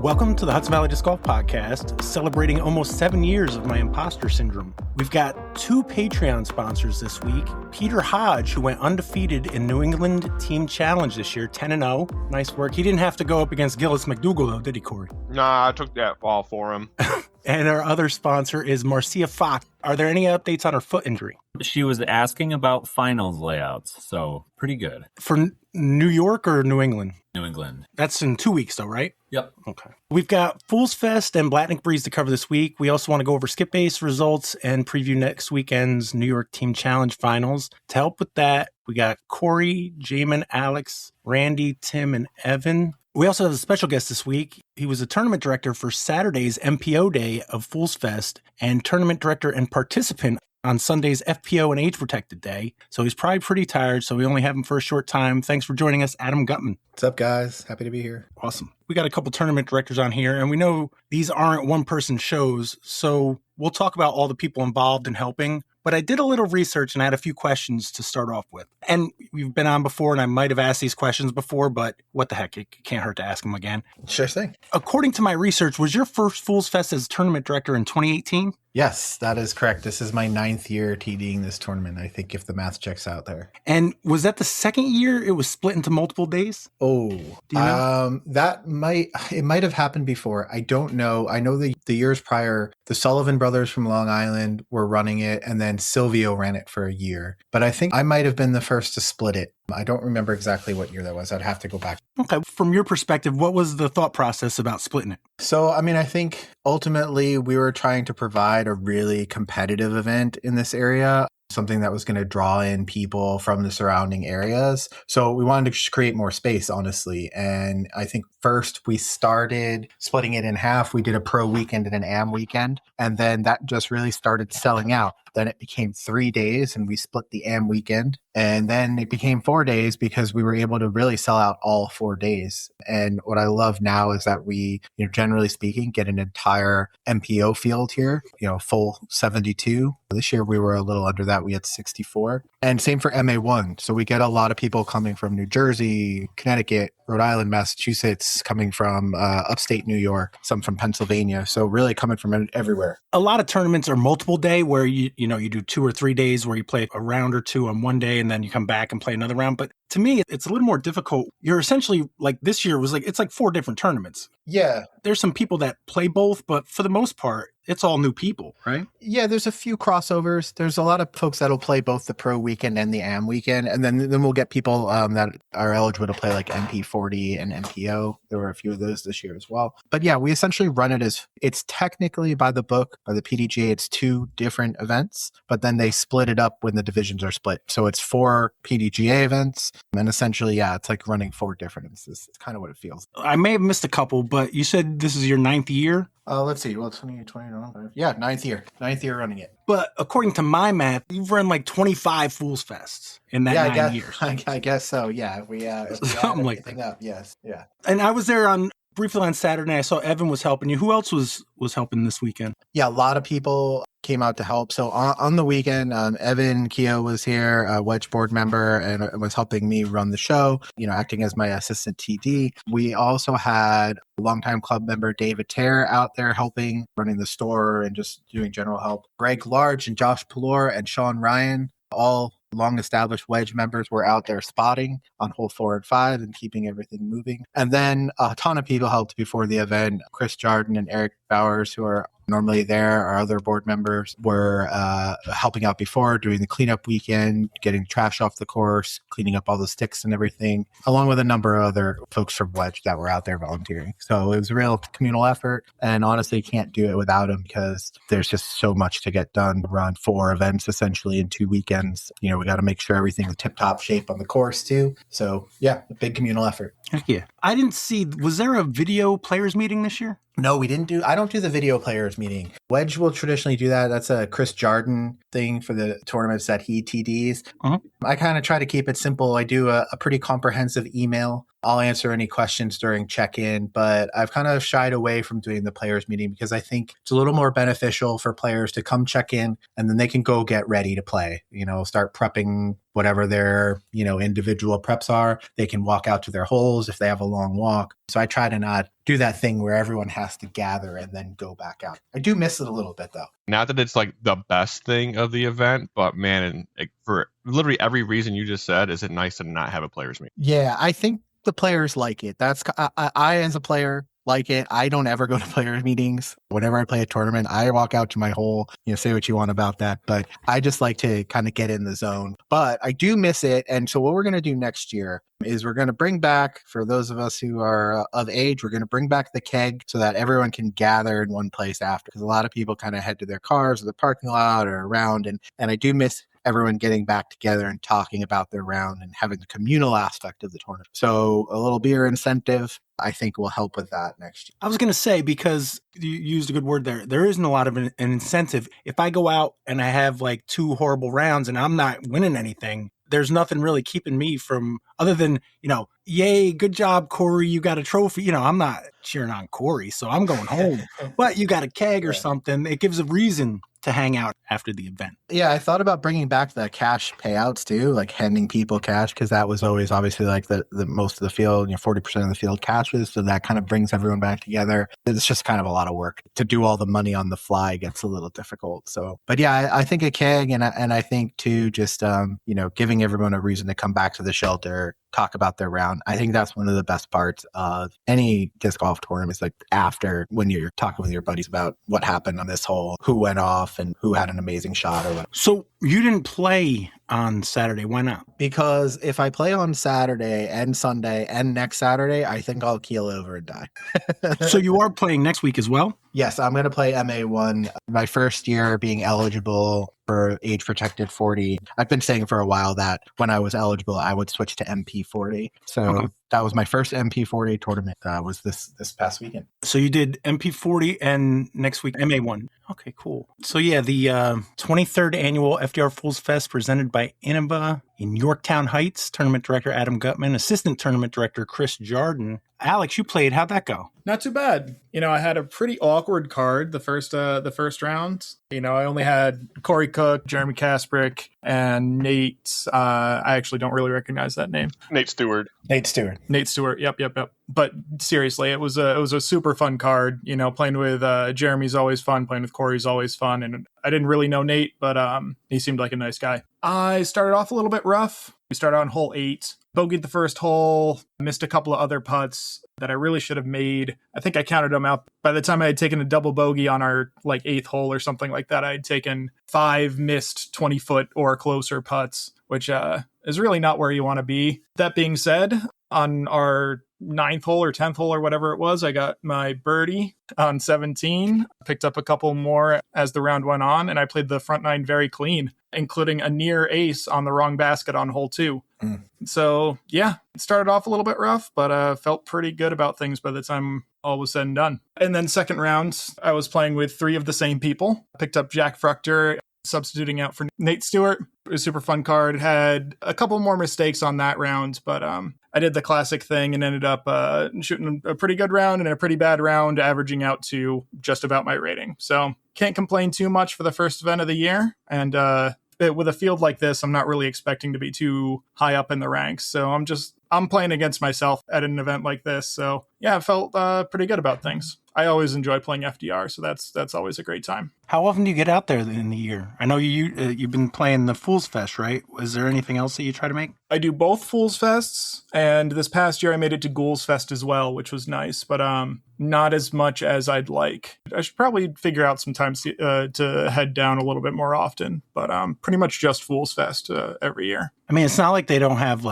Welcome to the Hudson Valley Disc Golf Podcast, celebrating almost 7 years of my imposter syndrome. We've got 2 Patreon sponsors this week. Peter Hodge, who went undefeated in New England Team Challenge this year, 10-0. Nice work. He didn't have to go up against Gillis McDougall, though, did he, Corey? Nah, I took that fall for him. And our other sponsor is Marcia Fox. Are there any updates on her foot injury? She was asking about finals layouts, so pretty good. For New York or New England? New England. That's in 2 weeks, though, right? Yep. Okay. We've got Fools Fest and Blatnick Breeze to cover this week. We also want to go over SkipAce results and preview next weekend's New York Team Challenge Finals. To help with that, we got Corey, Jaimen, Alex, Randy, Tim, and Evan. We also have a special guest this week. He was a tournament director for Saturday's MPO day of Fools Fest and tournament director and participant on Sunday's FPO and Age Protected Day. So he's probably pretty tired, so we only have him for a short time. Thanks for joining us, Adam Guttmann. What's up, guys? Happy to be here. Awesome. We got a couple tournament directors on here, and we know these aren't one-person shows, so we'll talk about all the people involved in helping. But I did a little research and I had a few questions to start off with. And we've been on before, and I might have asked these questions before, but what the heck, it can't hurt to ask them again. Sure thing. According to my research, was your first Fools Fest as tournament director in 2018? Yes, that is correct. This is my 9th year TDing this tournament, I think, if the math checks out there. And was that the second year it was split into multiple days? Oh, do you know? It might have happened before. I don't know. I know the years prior, the Sullivan brothers from Long Island were running it, and then Silvio ran it for a year. But I think I might have been the first to split it. I don't remember exactly what year that was. I'd have to go back. Okay. From your perspective, what was the thought process about splitting it? So, I think ultimately we were trying to provide a really competitive event in this area, something that was going to draw in people from the surrounding areas. So we wanted to just create more space, honestly. And I think first we started splitting it in half. We did a pro weekend and an AM weekend. And then that just really started selling out. Then it became 3 days and we split the AM weekend. And then it became 4 days because we were able to really sell out all 4 days. And what I love now is that we, generally speaking, get an entire MPO field here, full 72. This year we were a little under that. We had 64. And same for MA1. So we get a lot of people coming from New Jersey, Connecticut, Rhode Island, Massachusetts, coming from upstate New York, some from Pennsylvania. So really coming from everywhere. A lot of tournaments are multiple day where you do 2 or 3 days where you play a round or two on one day and then you come back and play another round. But to me, it's a little more difficult. You're essentially like this year was it's like 4 different tournaments. Yeah. There's some people that play both, but for the most part, it's all new people, right? Yeah, there's a few crossovers. There's a lot of folks that'll play both the pro weekend and the AM weekend. And then we'll get people that are eligible to play like MP40 and MPO. There were a few of those this year as well. But yeah, we essentially run it as it's technically by the book, by the PDGA. It's 2 different events, but then they split it up when the divisions are split. So it's 4 PDGA events. And essentially, yeah, it's like running 4 different events. It's kind of what it feels. I may have missed a couple, but you said this is your 9th year? Let's see. Well, 20, yeah, 9th year. 9th year running it. But according to my math, you've run like 25 Fools Fests in that 9 years. I guess so. Yeah, we something like that. Up. Yes, yeah. And I was there briefly on Saturday. I saw Evan was helping you. Who else was helping this weekend? Yeah, a lot of people came out to help. So on the weekend, Evan Keogh was here, a Wedge board member, and was helping me run the show, acting as my assistant TD. We also had longtime club member David Terr out there helping, running the store and just doing general help. Greg Large and Josh Pelor and Sean Ryan, all long-established Wedge members, were out there spotting on hole 4 and 5 and keeping everything moving. And then a ton of people helped before the event. Chris Jardin and Eric Bowers, who are normally there, our other board members, were helping out before, doing the cleanup weekend, getting trash off the course, cleaning up all the sticks and everything, along with a number of other folks from Wedge that were out there volunteering. So it was a real communal effort, and honestly can't do it without them because there's just so much to get done. Run 4 events essentially in 2 weekends. We got to make sure everything's tip-top shape on the course too. So yeah, a big communal effort. Heck yeah. I didn't see, was there a video players meeting this year? No, I don't do the video players meeting. Wedge will traditionally do that. That's a Chris Jardin thing for the tournaments that he TDs. I kind of try to keep it simple. I do a pretty comprehensive email I'll answer any questions during check-in, but I've kind of shied away from doing the players meeting because I think it's a little more beneficial for players to come check in and then they can go get ready to play, start prepping whatever their, individual preps are. They can walk out to their holes if they have a long walk. So I try to not do that thing where everyone has to gather and then go back out. I do miss it a little bit though. Not that it's like the best thing of the event, but man, for literally every reason you just said, is it nice to not have a players meeting? Yeah, I think the players like it. I as a player like it. I don't ever go to players meetings. Whenever I play a tournament, I walk out to my hole, say what you want about that. But I just like to kind of get in the zone. But I do miss it. And so what we're going to do next year is we're going to bring back, for those of us who are of age, we're going to bring back the keg so that everyone can gather in one place after. Because a lot of people kind of head to their cars or the parking lot or around. And I do miss everyone getting back together and talking about their round and having the communal aspect of the tournament. So a little beer incentive, I think, will help with that next year. I was going to say, because you used a good word there, there isn't a lot of an incentive. If I go out and I have like 2 horrible rounds and I'm not winning anything, there's nothing really keeping me from, other than, yay, good job, Corey, you got a trophy. I'm not cheering on Corey, so I'm going home. But you got a keg or something. It gives a reason to hang out after the event. Yeah, I thought about bringing back the cash payouts too, like handing people cash, because that was always obviously like the most of the field, 40% of the field cashes. So that kind of brings everyone back together. It's just kind of a lot of work to do all the money on the fly gets a little difficult. So, but yeah, I think a keg and I think too, just, giving everyone a reason to come back to the shelter, talk about their round. I think that's one of the best parts of any disc golf tournament, is like after, when you're talking with your buddies about what happened on this hole, who went off and who had an amazing shot or whatever. So you didn't play on Saturday. Why not? Because if I play on Saturday and Sunday and next Saturday, I think I'll keel over and die. So you are playing next week as well? Yes, I'm going to play MA1. My first year being eligible for age protected 40. I've been saying for a while that when I was eligible, I would switch to MP40. So that was my first MP40 tournament. Was this past weekend. So you did MP40 and next week MA1. Okay, cool. So yeah, the 23rd Annual FDR Fools Fest presented by Innova in Yorktown Heights. Tournament Director Adam Guttmann, Assistant Tournament Director Chris Jardin. Alex, you played. How'd that go? Not too bad. I had a pretty awkward card the first round. I only had Corey Cook, Jeremy Kasprick, and Nate. I actually don't really recognize that name. Nate Stewart. Nate Stewart. Yep. But seriously, it was a super fun card. Playing with Jeremy's always fun. Playing with Corey's always fun. And I didn't really know Nate, but he seemed like a nice guy. I started off a little bit rough. We started on hole 8. Bogeyed the first hole, missed a couple of other putts that I really should have made. I think I counted them out. By the time I had taken a double bogey on our 8th hole or something like that, I had taken 5 missed 20-foot or closer putts, which is really not where you want to be. That being said, on our 9th hole or 10th hole or whatever it was, I got my birdie on 17, picked up a couple more as the round went on, and I played the front 9 very clean, including a near ace on the wrong basket on hole 2. So yeah, it started off a little bit rough, but felt pretty good about things by the time all was said and done. And then second round, I was playing with 3 of the same people. Picked up Jack Fruchter, substituting out for Nate Stewart. It was a super fun card. Had a couple more mistakes on that round, but I did the classic thing and ended up shooting a pretty good round and a pretty bad round, averaging out to just about my rating. So can't complain too much for the first event of the year. And with a field like this, I'm not really expecting to be too high up in the ranks. So I'm playing against myself at an event like this. So yeah, I felt pretty good about things. I always enjoy playing FDR, so that's always a great time. How often do you get out there in the year? I know you've been playing the Fools Fest, right? Is there anything else that you try to make? I do both Fools Fests, and this past year I made it to Ghouls Fest as well, which was nice, but not as much as I'd like. I should probably figure out some time to head down a little bit more often, but pretty much just Fools Fest every year. I mean, it's not like they don't have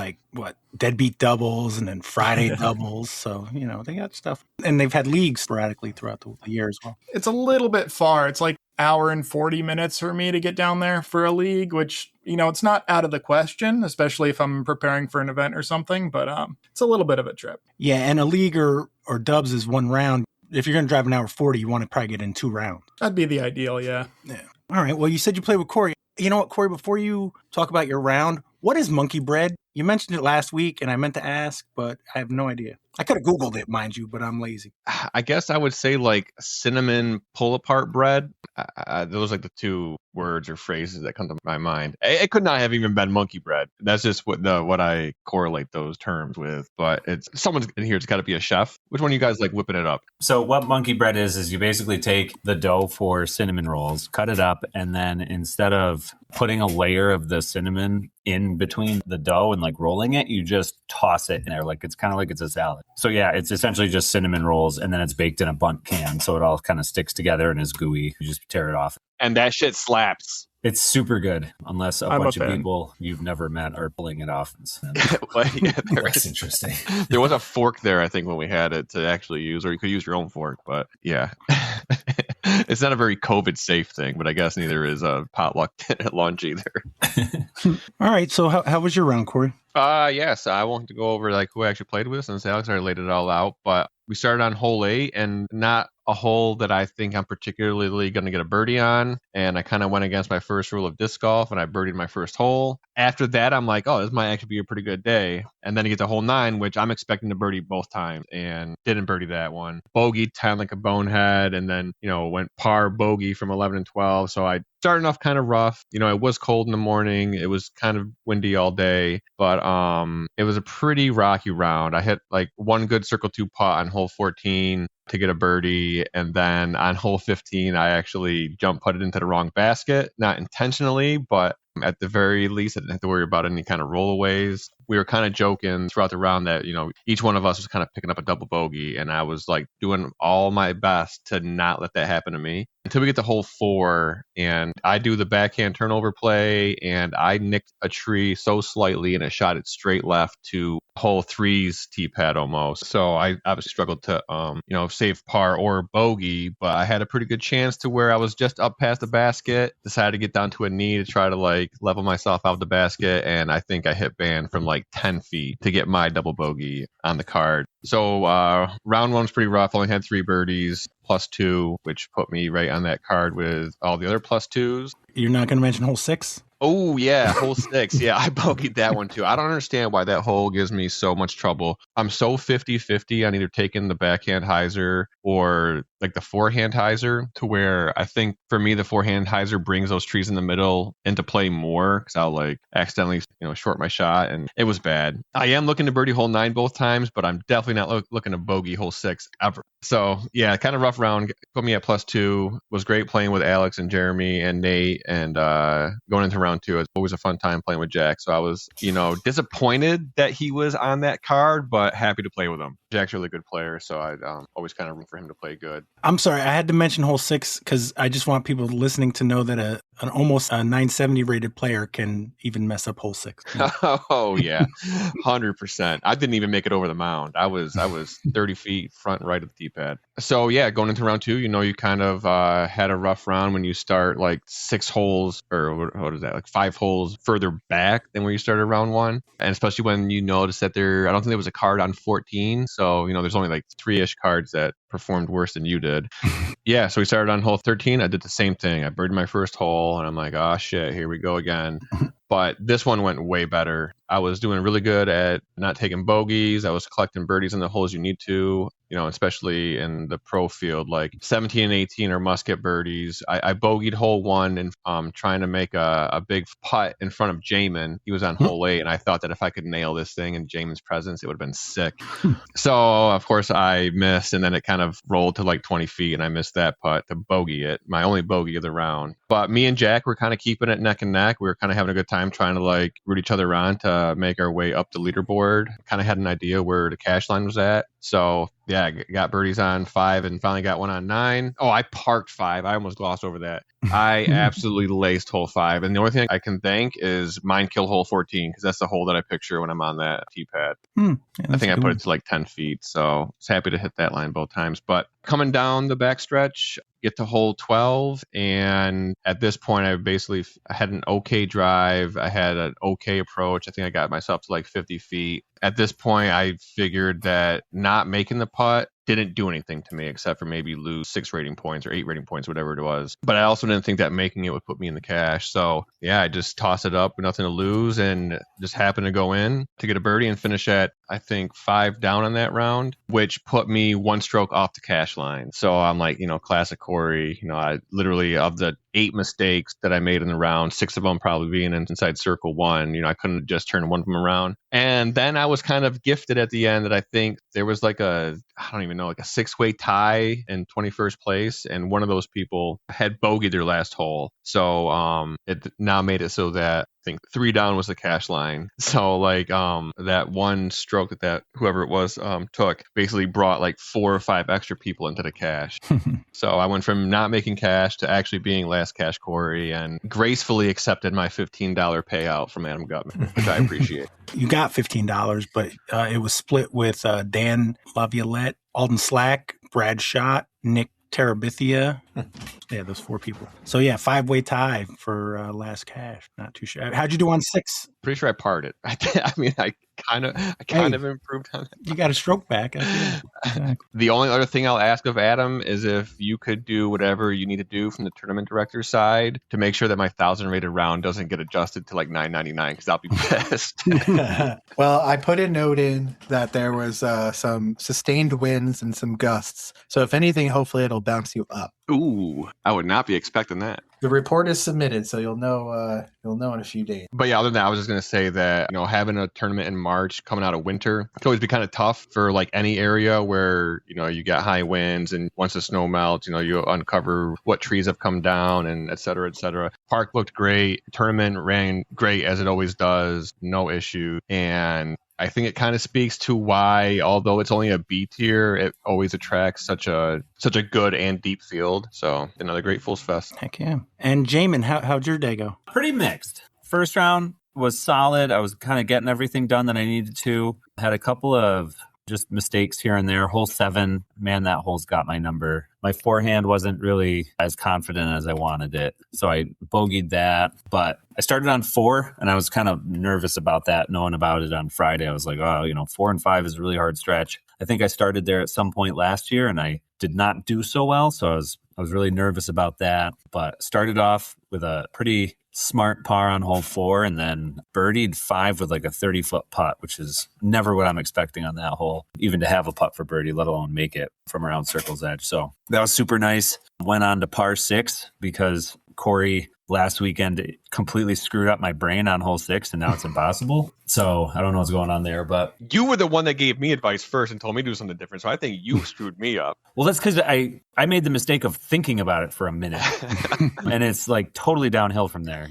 deadbeat doubles and then Friday doubles. So, they got stuff. And they've had leagues sporadically throughout the year as well. It's a little bit far. It's like hour and 40 minutes for me to get down there for a league, which, it's not out of the question, especially if I'm preparing for an event or something, but it's a little bit of a trip. Yeah, and a league or dubs is 1 round. If you're going to drive an hour 40, you want to probably get in 2 rounds. That'd be the ideal, yeah. Yeah. All right. Well, you said you played with Corey. You know what, Corey, before you talk about your round, What is monkey bread? You mentioned it last week, and I meant to ask, but I have no idea. I could have Googled it, mind you, but I'm lazy. I guess I would say like cinnamon pull-apart bread. Those are like the two words or phrases that come to my mind. It could not have even been monkey bread. That's just what I correlate those terms with. But it's someone's in here. It's got to be a chef. Which one of you guys like whipping it up? So what monkey bread is you basically take the dough for cinnamon rolls, cut it up, and then instead of putting a layer of the cinnamon in between the dough and like rolling it, you just toss it in there. Like it's kind of like it's a salad. So yeah, it's essentially just cinnamon rolls, and then it's baked in a bundt can. So it all kind of sticks together and is gooey. You just tear it off. And that shit slaps. It's super good, unless I'm bunch of people you've never met are pulling it off. Well, yeah, that's interesting. There was a fork there, I think, when we had it to actually use, or you could use your own fork. But yeah, it's not a very COVID safe thing, but I guess neither is a potluck at lunch either. All right. So how was your round, Corey? Yes, I want to go over like who I actually played with since Alex already laid it all out. But we started on hole 8, and not a hole that I think I'm particularly going to get a birdie on. And I kind of went against my first rule of disc golf, and I birdied my first hole. After that, I'm like, oh, this might actually be a pretty good day. And then you get to hole 9, which I'm expecting to birdie both times, and didn't birdie that one. Bogeyed 10 like a bonehead, and then, went par bogey from 11 and 12. So I started off kind of rough. It was cold in the morning. It was kind of windy all day, but it was a pretty rocky round. I hit like one good circle 2 putt on hole 14 to get a birdie, and then on hole 15 I actually jump putted into the wrong basket, not intentionally, but at the very least I didn't have to worry about any kind of rollaways. We were kind of joking throughout the round that each one of us was kind of picking up a double bogey, and I was like doing all my best to not let that happen to me until we get to hole 4, and I do the backhand turnover play, and I nicked a tree so slightly and it shot it straight left to hole 3's tee pad almost. So I obviously struggled to save par or bogey, but I had a pretty good chance to where I was just up past the basket, decided to get down to a knee to try to like level myself out of the basket, and I think I hit ban from like 10 feet to get my double bogey on the card. So round 1 was pretty rough. Only had 3 birdies +2, which put me right on that card with all the other +2s. You're not going to mention hole 6? Oh, yeah, hole 6. Yeah, I bogeyed that one too. I don't understand why that hole gives me so much trouble. I'm so 50-50 on either taking the backhand hyzer or like the forehand hyzer, to where I think for me the forehand hyzer brings those trees in the middle into play more, because I'll like accidentally short my shot, and it was bad. I am looking to birdie hole 9 both times, but I'm definitely not looking to bogey hole 6 ever. So yeah, kind of rough round. Put me at +2. Was great playing with Alex and Jeremy and Nate, and going into round 2, it's always a fun time playing with Jack. So I was disappointed that he was on that card, but happy to play with him. Jack's a really good player, so I'd always kind of room for him to play good. I'm sorry, I had to mention hole 6 because I just want people listening to know that an almost 970 rated player can even mess up hole 6. Oh yeah, 100%. I didn't even make it over the mound. I was 30 feet front right of the tee pad. So yeah, going into round 2, you kind of had a rough round when you start like 6 holes, or what is that, like 5 holes further back than where you started round 1, and especially when you notice that I don't think there was a card on 14. So there's only like 3-ish cards that performed worse than you did. Yeah, so we started on hole 13. I did the same thing. I birdied my first hole, and I'm like, oh shit, here we go again. But this one went way better. I was doing really good at not taking bogeys. I was collecting birdies in the holes you need to, especially in the pro field. Like 17 and 18 are must-get birdies. I bogeyed hole 1 and trying to make a big putt in front of Jaimen. He was on hole 8, and I thought that if I could nail this thing in Jaimen's presence, it would have been sick. So, of course, I missed, and then it kind of rolled to like 20 feet, and I missed that putt to bogey it, my only bogey of the round. But me and Jack were kind of keeping it neck and neck. We were kind of having a good time trying to like root each other on to make our way up the leaderboard. Kind of had an idea where the cash line was at. So yeah, I got birdies on 5 and finally got one on 9. Oh, I parked 5. I almost glossed over that. I absolutely laced hole 5. And the only thing I can thank is Mind Kill hole 14, because that's the hole that I picture when I'm on that tee pad. Yeah, I think I put it to like 10 feet. So I was happy to hit that line both times. But coming down the backstretch, get to hole 12, and at this point I had an okay drive. I had an okay approach. I think I got myself to like 50 feet. At this point I figured that not making the putt didn't do anything to me except for maybe lose 6 rating points or 8 rating points, whatever it was. But I also didn't think that making it would put me in the cash. So yeah, I just tossed it up with nothing to lose and just happened to go in to get a birdie and finish at, I think, 5 down on that round, which put me 1 stroke off the cash line. So I'm like, classic Corey, I literally, of the 8 mistakes that I made in the round, 6 of them probably being inside circle 1, I couldn't just turn one of them around. And then I was kind of gifted at the end that I think there was like a 6-way tie in 21st place. And one of those people had bogeyed their last hole. So it now made it so that I think 3 down was the cash line. So that 1 stroke that whoever it was took basically brought like 4 or 5 extra people into the cash. So I went from not making cash to actually being last cash Corey and gracefully accepted my $15 payout from Adam Guttmann, which I appreciate. You got $15, but it was split with Dan Laviolette, Alden Slack, Brad Schott, Nick Terabithia. Yeah, those 4 people. So yeah, 5-way tie for last cash. Not too sure. How'd you do on 6? Pretty sure I parred it. I kind of improved on it. You got a stroke back. Exactly. The only other thing I'll ask of Adam is if you could do whatever you need to do from the tournament director's side to make sure that my 1,000 rated round doesn't get adjusted to like 999 because I'll be pissed. Well, I put a note in that there was some sustained winds and some gusts. So if anything, hopefully it'll bounce you up. Ooh, I would not be expecting that. The report is submitted, so you'll know in a few days. But yeah, other than that, I was just going to say that, having a tournament in March coming out of winter can always be kind of tough for like any area where, you got high winds and once the snow melts, you uncover what trees have come down and et cetera, et cetera. Park looked great. Tournament ran great as it always does. No issue. And I think it kind of speaks to why, although it's only a B tier, it always attracts such a good and deep field. So another great Fools Fest. Heck yeah. And Jaimen, how'd your day go? Pretty mixed. First round was solid. I was kind of getting everything done that I needed to. Had a couple of just mistakes here and there. Hole 7, man, that hole's got my number. My forehand wasn't really as confident as I wanted it. So I bogeyed that. But I started on 4, and I was kind of nervous about that, knowing about it on Friday. I was like, 4 and 5 is a really hard stretch. I think I started there at some point last year, and I did not do so well. So I was really nervous about that. But started off with a pretty smart par on hole 4 and then birdied 5 with like a 30-foot putt, which is never what I'm expecting on that hole, even to have a putt for birdie, let alone make it from around circle's edge. So that was super nice. Went on to par 6 because Corey last weekend completely screwed up my brain on hole 6 and now it's impossible. So I don't know what's going on there, but you were the one that gave me advice first and told me to do something different. So I think you screwed me up. Well, that's because I made the mistake of thinking about it for a minute and it's like totally downhill from there.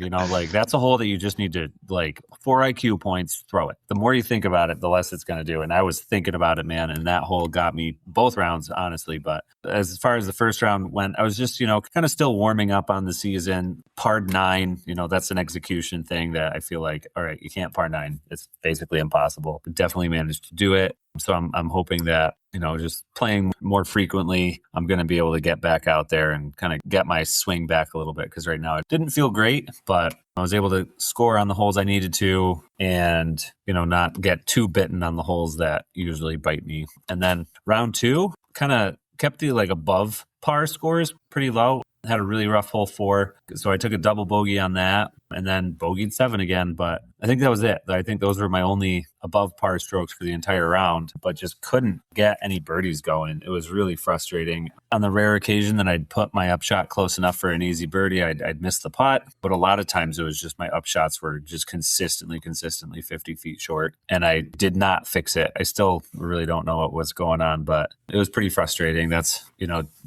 That's a hole that you just need to 4 IQ points, throw it. The more you think about it, the less it's going to do. And I was thinking about it, man. And that hole got me both rounds, honestly. But as far as the first round went, I was just, kind of still warming up on the season. Par 9, that's an execution thing that I feel like, all right, you can't par 9. It's basically impossible. But definitely managed to do it. So I'm hoping that, just playing more frequently, I'm going to be able to get back out there and kind of get my swing back a little bit. Because right now it didn't feel great, but I was able to score on the holes I needed to and, not get too bitten on the holes that usually bite me. And then round 2 kind of kept the above par scores pretty low. Had a really rough hole 4. So I took a double bogey on that and then bogeyed 7 again. But I think that was it. I think those were my only above par strokes for the entire round, but just couldn't get any birdies going. It was really frustrating. On the rare occasion that I'd put my upshot close enough for an easy birdie, I'd miss the putt. But a lot of times it was just my upshots were just consistently 50 feet short. And I did not fix it. I still really don't know what was going on, but it was pretty frustrating. That's,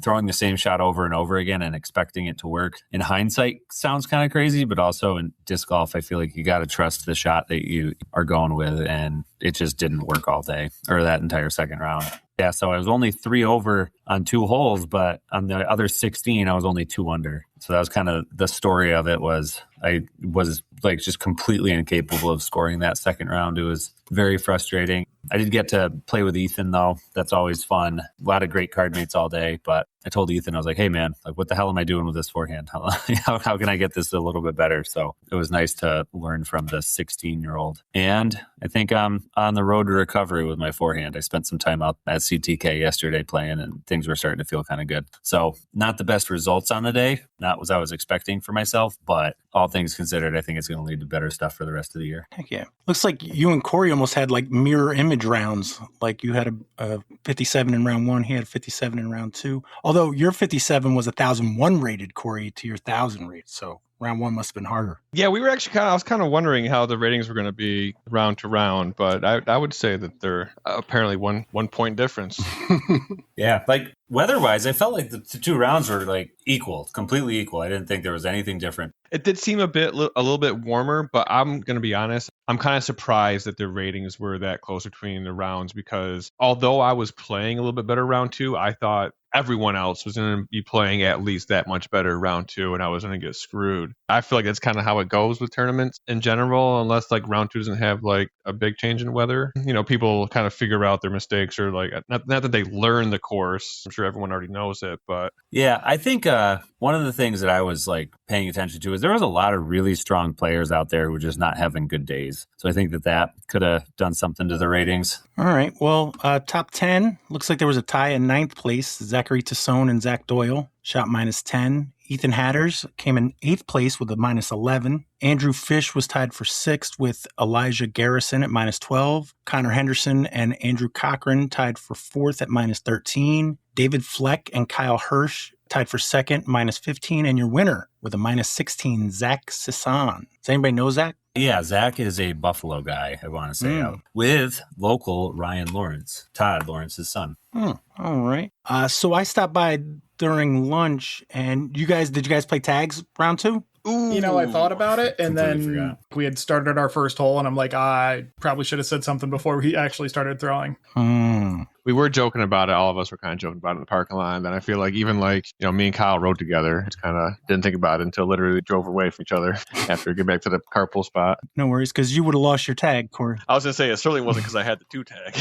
throwing the same shot over and over again and expecting it to work. In hindsight, sounds kind of crazy, but also in disc golf, I feel like you got to trust the shot that you are going with. And it just didn't work all day or that entire second round. Yeah, so I was only 3 over on 2 holes, but on the other 16, I was only 2 under. So that was kind of the story of it was I was like just completely incapable of scoring that second round. It was very frustrating. I did get to play with Ethan though. That's always fun. A lot of great card mates all day, but I told Ethan, I was like, hey man, like what the hell am I doing with this forehand? How can I get this a little bit better? So it was nice to learn from the 16-year-old. And I think I'm on the road to recovery with my forehand. I spent some time out at CTK yesterday playing and things were starting to feel kind of good. So not the best results on the day, not what I was expecting for myself, but all things considered, I think it's going to lead to better stuff for the rest of the year. Heck yeah. Looks like you and Corey almost had like mirror image rounds. Like you had a 57 in round 1, he had 57 in round 2. Although your 57 was 1,001 rated, Corey, to your 1,000 rate. So round 1 must have been harder. Yeah, we were actually I was kind of wondering how the ratings were going to be round to round, but I would say that they're apparently one point difference. Yeah, like weather-wise, I felt like the 2 rounds were like equal, completely equal. I didn't think there was anything different. It did seem a little bit warmer, but I'm going to be honest, I'm kind of surprised that the ratings were that close between the rounds because although I was playing a little bit better round 2, I thought everyone else was going to be playing at least that much better round 2 and I was going to get screwed. I feel like that's kind of how it goes with tournaments in general, unless like round 2 doesn't have like a big change in weather. You know, people kind of figure out their mistakes or like, not that they learn the course. I'm sure everyone already knows it, but. Yeah, I think one of the things that I was like paying attention to is there was a lot of really strong players out there who were just not having good days. So I think that could have done something to the ratings. All right. Well, top 10, looks like there was a tie in 9th place. Zachary Tassone and Zach Doyle shot -10. Ethan Hatters came in 8th place with a -11. Andrew Fish was tied for 6th with Elijah Garrison at -12. Connor Henderson and Andrew Cochran tied for 4th at -13. David Fleck and Kyle Hirsch tied for 2nd, -15. And your winner with a -16, Zach Sisson. Does anybody know Zach? Yeah, Zach is a Buffalo guy, I want to say, with local Ryan Lawrence, Todd Lawrence's son. All right. So I stopped by during lunch, and did you guys play tags round 2? Ooh. You know, I thought about it, and then forgot. we had started our first hole, and I'm like, I probably should have said something before we actually started throwing. We were joking about it. All of us were kind of joking about it in the parking lot. And I feel like even like, you know, me and Kyle rode together. It's kind of didn't think about it until literally drove away from each other after we get back to the carpool spot. No worries, because you would have lost your tag, Corey. I was going to say, it certainly wasn't because I had the 2 tag.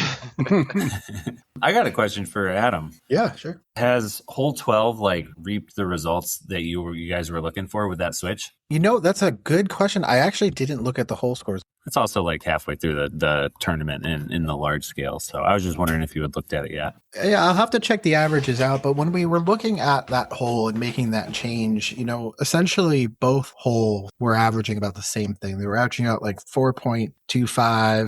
I got a question for Adam. Yeah, sure. Has hole 12 like reaped the results that you guys were looking for with that switch? You know, that's a good question. I actually didn't look at the hole scores. It's also like halfway through the tournament in the large scale. So I was just wondering if you had looked at it yet. Yeah, I'll have to check the averages out. But when we were looking at that hole and making that change, you know, essentially both holes were averaging about the same thing. They were averaging out like 4.25,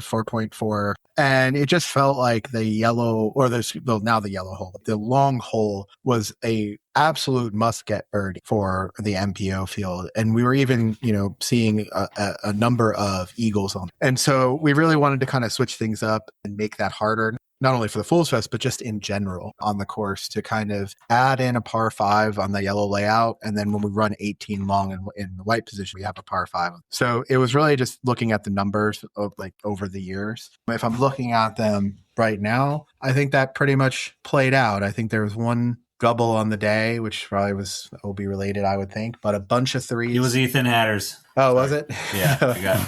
4.4. And it just felt like the yellow, or now the yellow hole, the long hole was a absolute must-get birdie for the MPO field. And we were even, you know, seeing a number of eagles on. And so we really wanted to kind of switch things up and make that harder, not only for the Fools Fest, but just in general on the course, to kind of add in a par 5 on the yellow layout. And then when we run 18 long in the white position, we have a par 5. So it was really just looking at the numbers of like over the years. If I'm looking at them right now, I think that pretty much played out. I think there was one double on the day, which probably was OB related, I would think, but a bunch of threes. It was Ethan Hatters. Oh, was it? Yeah,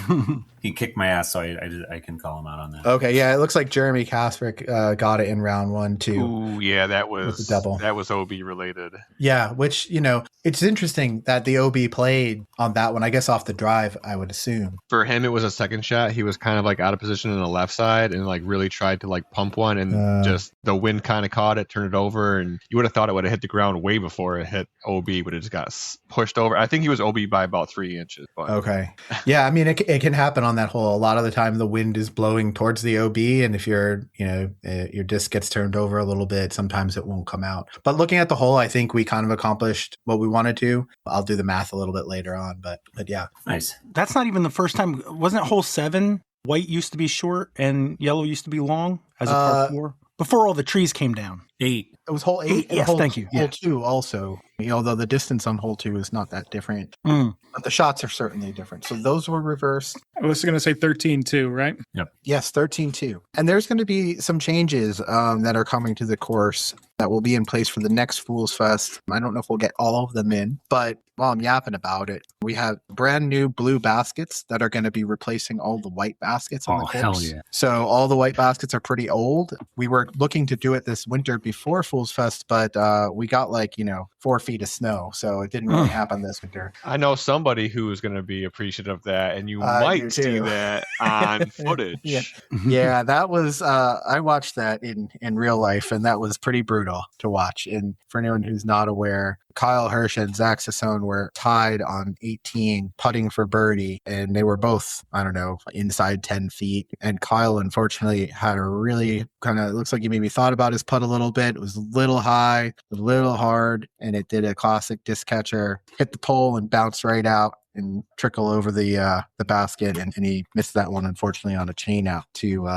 he kicked my ass, so I can call him out on that. Okay, yeah, it looks like Jeremy Kasprick got it in round 1 too. Ooh, yeah, that was a double. That was OB related. Yeah, which, you know, it's interesting that the OB played on that one. I guess off the drive, I would assume. For him, it was a second shot. He was kind of like out of position on the left side and like really tried to like pump one, and just the wind kind of caught it, turned it over, and you would have thought it would have hit the ground way before it hit OB, but it just got pushed over. I think he was OB by about 3 inches. But. Okay. Yeah, I mean, it can happen on that hole. A lot of the time, the wind is blowing towards the OB, and if your disc gets turned over a little bit, sometimes it won't come out. But looking at the hole, I think we kind of accomplished what we wanted to. I'll do the math a little bit later on, but yeah. Nice. That's not even the first time. Wasn't it hole 7? White used to be short and yellow used to be long as a par 4? Before all the trees came down. 8. It was hole 8 and Yes, hole, thank you. hole Yeah. 2 also. Although the distance on hole 2 is not that different. Mm. But the shots are certainly different. So those were reversed. I was going to say 13 too, right? Yes, 13-2. And there's going to be some changes that are coming to the course that will be in place for the next Fools Fest. I don't know if we'll get all of them in, but while I'm yapping about it, we have brand new blue baskets that are going to be replacing all the white baskets on the course. Hell yeah. So all the white baskets are pretty old. We were looking to do it this winter before Fools Fest, but we got 4 feet of snow. So it didn't really happen this winter. I know somebody who is going to be appreciative of that, and you You might see too. that on footage. Yeah. Yeah, that was, I watched that in real life, and that was pretty brutal to watch. And for anyone who's not aware, Kyle Hirsch and Zach Sassone were tied on 18 putting for birdie, and they were both, inside 10 feet. And Kyle, unfortunately, had a really looks like he maybe thought about his putt a little bit. It was a little high, a little hard, and it did a classic disc catcher, hit the pole and bounced right out and trickle over the basket, and he missed that one, unfortunately, on a chain out to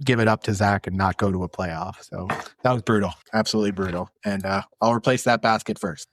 give it up to Zach and not go to a playoff. So that was brutal, absolutely brutal. And I'll replace that basket first.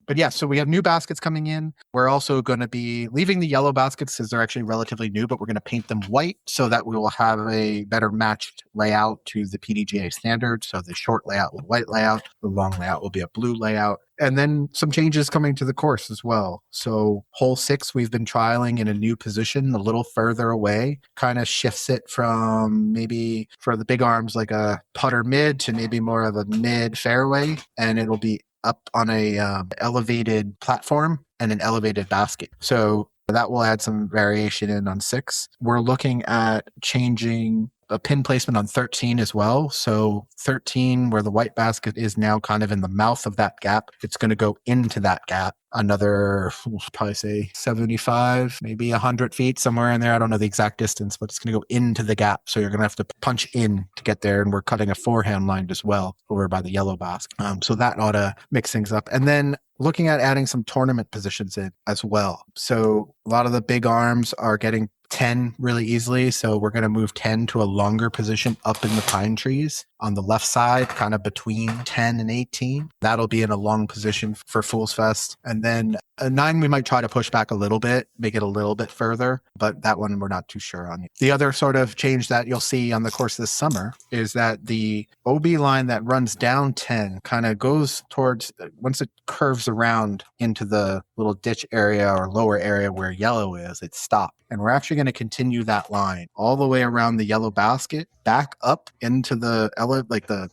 But yeah, so we have new baskets coming in. We're also going to be leaving the yellow baskets because they're actually relatively new, but we're going to paint them white so that we will have a better matched layout to the PDGA standard. So the short layout will be white layout, the long layout will be a blue layout. And then some changes coming to the course as well. So hole 6, we've been trialing in a new position a little further away, kind of shifts it from maybe for the big arms like a putter mid to maybe more of a mid fairway. And it'll be up on a elevated platform and an elevated basket. So that will add some variation in on 6. We're looking at changing a pin placement on 13 as well. So 13, where the white basket is now kind of in the mouth of that gap, it's going to go into that gap another, we'll probably say 75, maybe 100 feet, somewhere in there. I don't know the exact distance, but it's going to go into the gap. So you're going to have to punch in to get there. And we're cutting a forehand line as well over by the yellow basket. So that ought to mix things up. And then looking at adding some tournament positions in as well. So a lot of the big arms are getting 10 really easily. So we're going to move 10 to a longer position up in the pine trees on the left side, kind of between 10 and 18. That'll be in a long position for Fools Fest. And then a 9, we might try to push back a little bit, make it a little bit further, but that one we're not too sure on. The other sort of change that you'll see on the course this summer is that the OB line that runs down 10 kind of goes towards, once it curves around into the little ditch area or lower area where yellow is, it stops. And we're actually going to continue that line all the way around the yellow basket, back up into the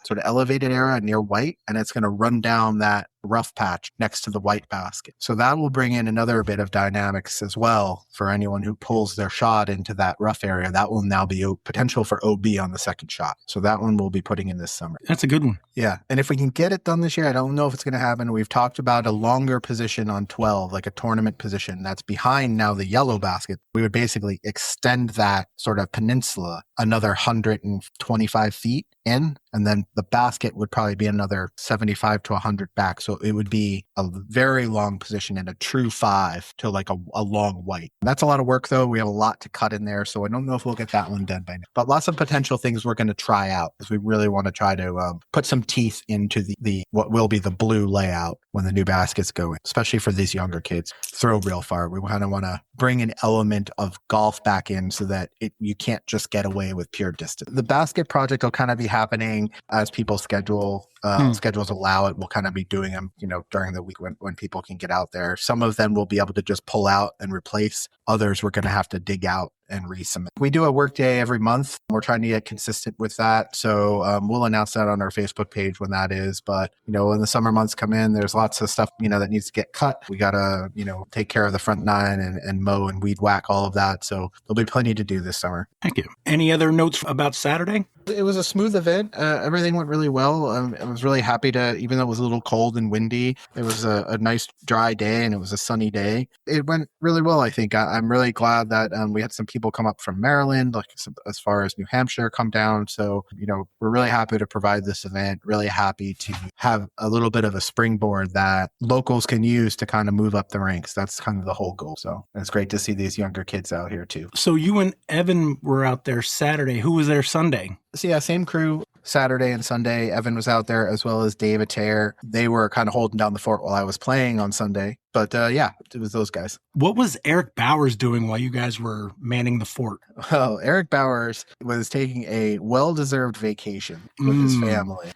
sort of elevated area near white, and it's going to run down that rough patch next to the white basket. So that will bring in another bit of dynamics as well for anyone who pulls their shot into that rough area. That will now be potential for OB on the second shot. So that one we'll be putting in this summer. That's a good one. Yeah. And if we can get it done this year, I don't know if it's going to happen. We've talked about a longer position on 12, like a tournament position that's behind now the yellow basket. We would basically extend that sort of peninsula another 125 feet in, and then the basket would probably be another 75 to 100 back. So it would be a very long position and a true 5 to like a long white. That's a lot of work though. We have a lot to cut in there. So I don't know if we'll get that one done by now, but lots of potential things we're going to try out because we really want to try to put some teeth into the what will be the blue layout when the new baskets go in, especially for these younger kids. Throw real far. We kind of want to bring an element of golf back in so that you can't just get away with pure distance. The basket project will kind of be happening as people schedules allow it. We'll kind of be doing them, during the week when people can get out there. Some of them will be able to just pull out and replace. Others we're going to have to dig out and resubmit. We do a work day every month. We're trying to get consistent with that. So we'll announce that on our Facebook page when that is. But, when the summer months come in, there's lots of stuff, that needs to get cut. We got to, take care of the front 9 and mow and weed whack, all of that. So there'll be plenty to do this summer. Thank you. Any other notes about Saturday? It was a smooth event. Everything went really well. I was really happy even though it was a little cold and windy, it was a nice dry day and it was a sunny day. It went really well, I think. I'm really glad that we had some people come up from Maryland, as far as New Hampshire, come down. So, we're really happy to provide this event, really happy to have a little bit of a springboard that locals can use to kind of move up the ranks. That's kind of the whole goal. So it's great to see these younger kids out here too. So you and Evan were out there Saturday. Who was there Sunday? So yeah, same crew. Saturday and Sunday. Evan was out there as well as Dave Atair. They were kind of holding down the fort while I was playing on Sunday. But yeah, it was those guys. What was Eric Bowers doing while you guys were manning the fort? Well, Eric Bowers was taking a well-deserved vacation with his family,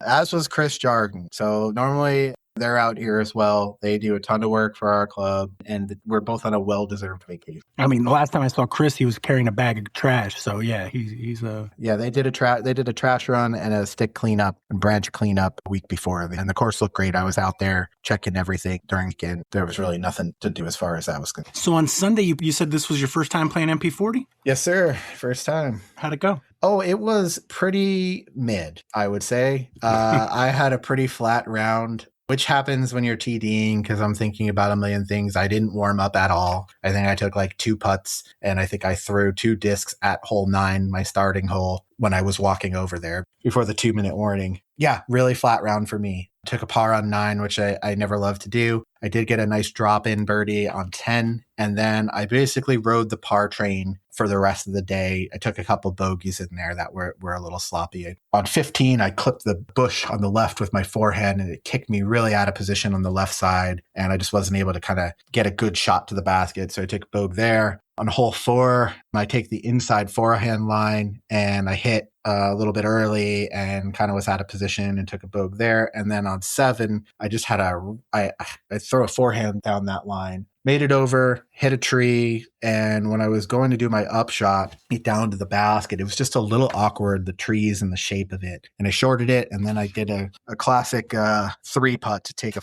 as was Chris Jargon. So normally they're out here as well. They do a ton of work for our club, and we're both on a well-deserved vacation. I mean, the last time I saw Chris, he was carrying a bag of trash. So yeah, he's a Yeah, they did a trash run and a stick cleanup and branch cleanup a week before, and the course looked great. I was out there checking everything during the weekend. There was really nothing to do as far as that was concerned. So on Sunday, you said this was your first time playing MP40? Yes, sir. First time. How'd it go? Oh, it was pretty mid, I would say. I had a pretty flat round, which happens when you're TDing because I'm thinking about a million things. I didn't warm up at all. I think I took like 2 putts, and I think I threw 2 discs at hole 9, my starting hole, when I was walking over there before the 2-minute warning. Yeah, really flat round for me. Took a par on 9, which I never love to do. I did get a nice drop-in birdie on 10, and then I basically rode the par train for the rest of the day. I took a couple bogeys in there that were a little sloppy. On 15, I clipped the bush on the left with my forehand, and it kicked me really out of position on the left side, and I just wasn't able to kind of get a good shot to the basket, so I took a bogey there. On hole 4, I take the inside forehand line, and I hit a little bit early and kind of was out of position and took a bogey there. And then on 7, I just had I throw a forehand down that line, made it over, hit a tree. And when I was going to do my upshot, it down to the basket, it was just a little awkward, the trees and the shape of it. And I shorted it. And then I did a classic 3-putt to take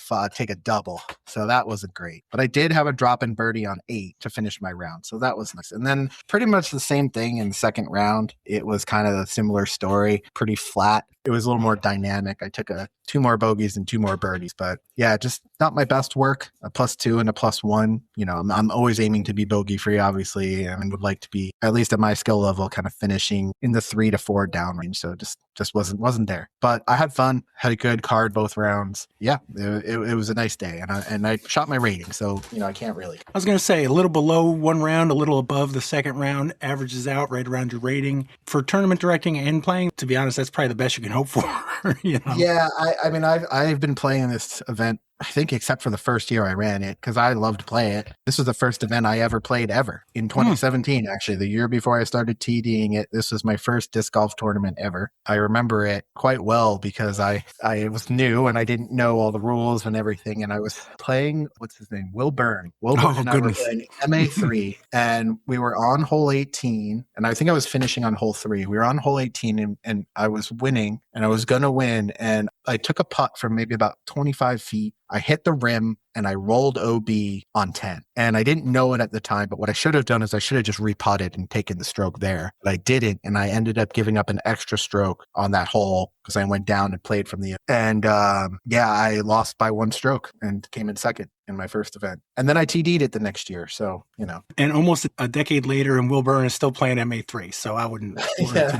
a double. So that wasn't great. But I did have a drop-in birdie on 8 to finish my round. So that was nice. And then pretty much the same thing in the second round. It was kind of a similar story, pretty flat. It was a little more dynamic. I took 2 more bogeys and 2 more birdies, but yeah, just not my best work. A +2 and a +1. You know, I'm always aiming to be bogey free, obviously, and would like to be, at least at my skill level, kind of finishing in the 3 to 4 down range. So just wasn't there. But I had fun, had a good card both rounds. Yeah, it was a nice day, and I shot my rating. So, you know, I can't really. I was going to say a little below one round, a little above the second round, averages out right around your rating. For tournament directing and playing, to be honest, that's probably the best you can hope for. You know? Yeah, I mean, I've been playing this event, I think, except for the first year I ran it, because I loved to play it. This was the first event I ever played ever in 2017, actually, the year before I started TDing it. This was my first disc golf tournament ever. I remember it quite well because I was new and I didn't know all the rules and everything. And I was playing, what's his name? Will Byrne. Will Byrne and I were playing MA3, and we were on hole 18. And I think I was finishing on hole 3. We were on hole 18 and I was winning, and I was going to win. And I took a putt from maybe about 25 feet. I hit the rim and I rolled OB on 10. And I didn't know it at the time, but what I should have done is I should have just reputted and taken the stroke there. But I didn't, and I ended up giving up an extra stroke on that hole because I went down and played from the end. And yeah, I lost by 1 stroke and came in second in my first event. And then I TD'd it the next year, so, you know. And almost a decade later, and Will Byrne is still playing MA3, so I wouldn't yeah,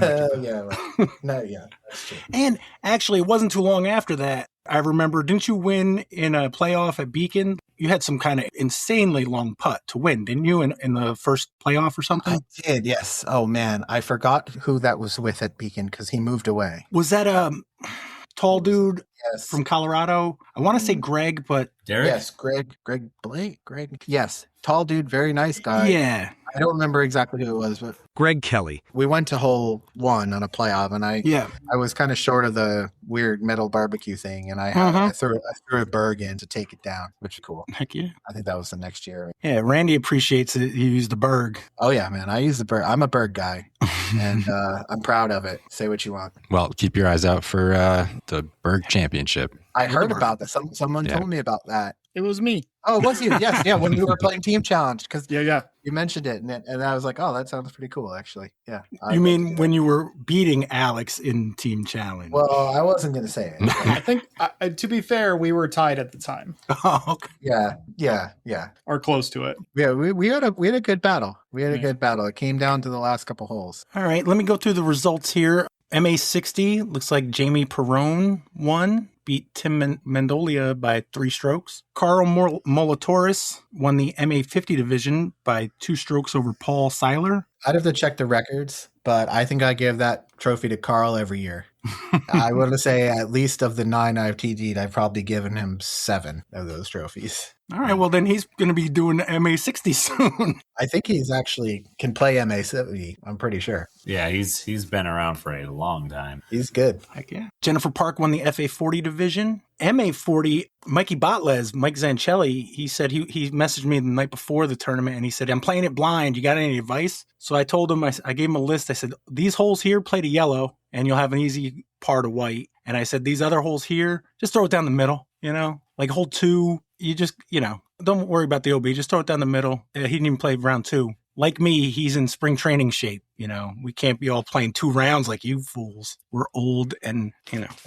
that's true. And actually, it wasn't too long after that. I remember, didn't you win in a playoff at Beacon? You had some kind of insanely long putt to win, didn't you, in the first playoff or something? I did, yes. Oh, man. I forgot who that was with at Beacon because he moved away. Was that a tall dude Yes. from Colorado? I want to say Greg, but... Derek? Yes, Greg Blake. Yes, tall dude, very nice guy. Yeah. I don't remember exactly who it was, but Greg Kelly. we went to hole 1 on a playoff, and I was kind of short of the weird metal barbecue thing, and I threw a berg in to take it down, which is cool. Heck yeah. I think that was the next year. Yeah, Randy appreciates it. He used the Berg. Oh yeah, man, I use the berg. I'm a berg guy, and I'm proud of it. Say what you want. Well, keep your eyes out for the Berg Championship. I heard about that. Someone told me about that. It was me. Oh, it was you? Yes, yeah. When we were playing Team Challenge, because Yeah. you mentioned it, and I was like, oh, that sounds pretty cool, actually. Yeah. You mean when you were beating Alex in Team Challenge? Well, I wasn't going to say it. I think, to be fair, we were tied at the time, Oh, okay. Yeah. or close to it. Yeah, we had a good battle. We had a good battle. It came down to the last couple holes. All right, let me go through the results here. MA60, looks like Jamie Perrone won, beat Tim Mendolia by 3 strokes. Carl Molatoris won the MA50 division by 2 strokes over Paul Seiler. I'd have to check the records, but I think I give that trophy to Carl every year. I want to say at least of the 9 I've TD'd, I've probably given him 7 of those trophies. All right, well, then he's going to be doing MA60 soon. I think he's actually can play MA70. I'm pretty sure. Yeah, he's been around for a long time. He's good. Heck yeah. Jennifer Park won the FA40 division. MA40, Mikey Botlez, Mike Zanchelli, he said he messaged me the night before the tournament, and he said, I'm playing it blind. You got any advice? So I told him, I gave him a list. I said, these holes here, play to yellow, and you'll have an easy par to white. And I said, these other holes here, just throw it down the middle, like hole 2. You just, don't worry about the OB. Just throw it down the middle. He didn't even play round 2. Like me, he's in spring training shape. We can't be all playing 2 rounds like you fools. We're old and,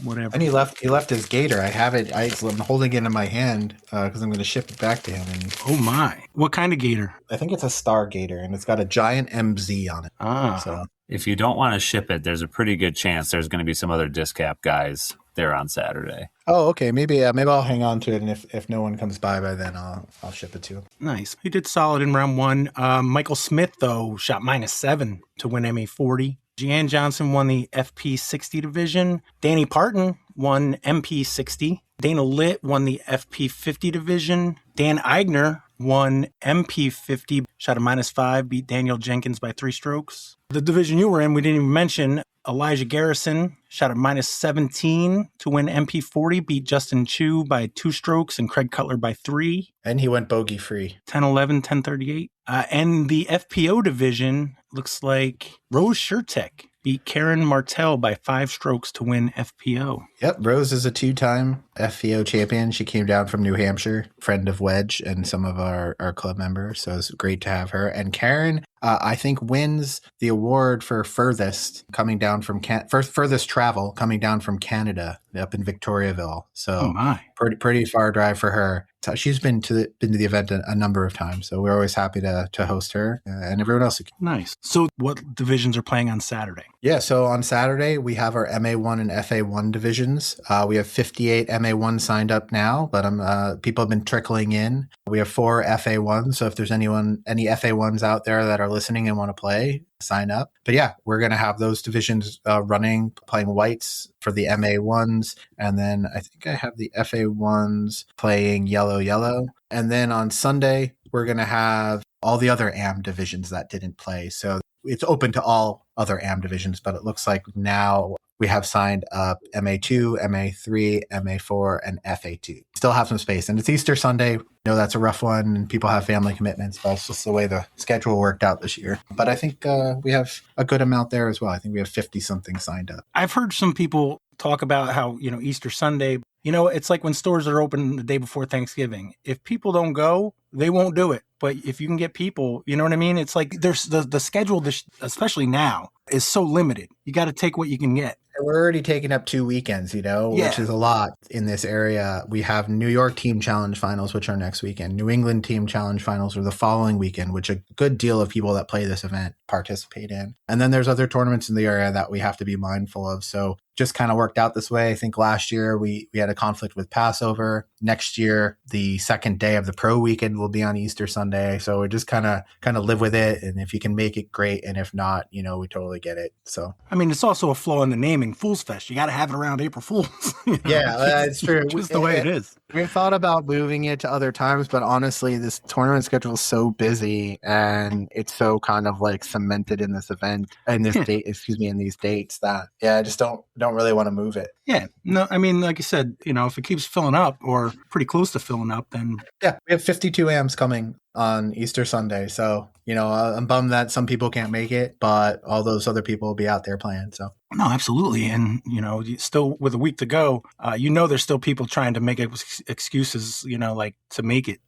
whatever. And he left his gator. I have it. I'm holding it in my hand because I'm going to ship it back to him. And oh my. What kind of gator? I think it's a star gator, and it's got a giant MZ on it. So if you don't want to ship it, there's a pretty good chance there's going to be some other DisCap guys there on Saturday. Oh, okay. Maybe I'll hang on to it, and if no one comes by then, I'll ship it to him. Nice. He did solid in round 1. Michael Smith, though, shot -7 to win MA40. Jeanne Johnson won the FP60 division. Danny Parton won MP60. Dana Litt won the FP50 division. Dan Eigner won MP50, shot a -5, beat Daniel Jenkins by 3 strokes. The division you were in, we didn't even mention, Elijah Garrison shot a -17 to win MP40, beat Justin Chu by 2 strokes and Craig Cutler by 3. And he went bogey free. 10-11, 10-38. And the FPO division looks like Rose Shertek beat Karen Martell by 5 strokes to win FPO. Yep, Rose is a 2-time FPO champion. She came down from New Hampshire, friend of Wedge and some of our club members. So it's great to have her. And Karen, I think, wins the award for furthest coming down from furthest travel coming down from Canada up in Victoriaville. So pretty far drive for her. She's been to the event a number of times, so we're always happy to host her and everyone else. Nice. So what divisions are playing on Saturday? Yeah, so on Saturday, we have our MA1 and FA1 divisions. We have 58 MA1 signed up now, but people have been trickling in. We have 4 FA1s, so if there's any FA1s out there that are listening and want to play, sign up. But yeah, we're going to have those divisions running, playing whites for the MA1s. And then I think I have the FA1s playing yellow. And then on Sunday, we're going to have all the other AM divisions that didn't play. So it's open to all other AM divisions, but it looks like now we have signed up MA2, MA3, MA4, and FA2. Still have some space. And it's Easter Sunday. I know that's a rough one and people have family commitments, but it's just the way the schedule worked out this year. But I think we have a good amount there as well. I think we have 50-something signed up. I've heard some people talk about how, Easter Sunday, it's like when stores are open the day before Thanksgiving. If people don't go, they won't do it. But if you can get people, you know what I mean? It's like there's the schedule, especially now, is so limited. You got to take what you can get. We're already taking up 2 weekends, which is a lot in this area. We have New York Team Challenge Finals, which are next weekend. New England Team Challenge Finals are the following weekend, which a good deal of people that play this event participate in. And then there's other tournaments in the area that we have to be mindful of. So just kind of worked out this way. I think last year we had a conflict with Passover. Next year, the second day of the pro weekend will be on Easter Sunday. So we just kind of live with it. And if you can make it, great. And if not, we totally get it. So, I mean, it's also a flaw in the naming, Fools Fest. You got to have it around April Fools. Yeah, that's true. Just the way it is. We thought about moving it to other times, but honestly, this tournament schedule is so busy and it's so kind of like cemented in this event and this date, in these dates that, I just don't really want to move it. Yeah. No, I mean, like you said, if it keeps filling up or pretty close to filling up, then. Yeah, we have 52 AMs coming on Easter Sunday. So, I'm bummed that some people can't make it, but all those other people will be out there playing. So. No, absolutely. And, still with a week to go, there's still people trying to make excuses, like to make it,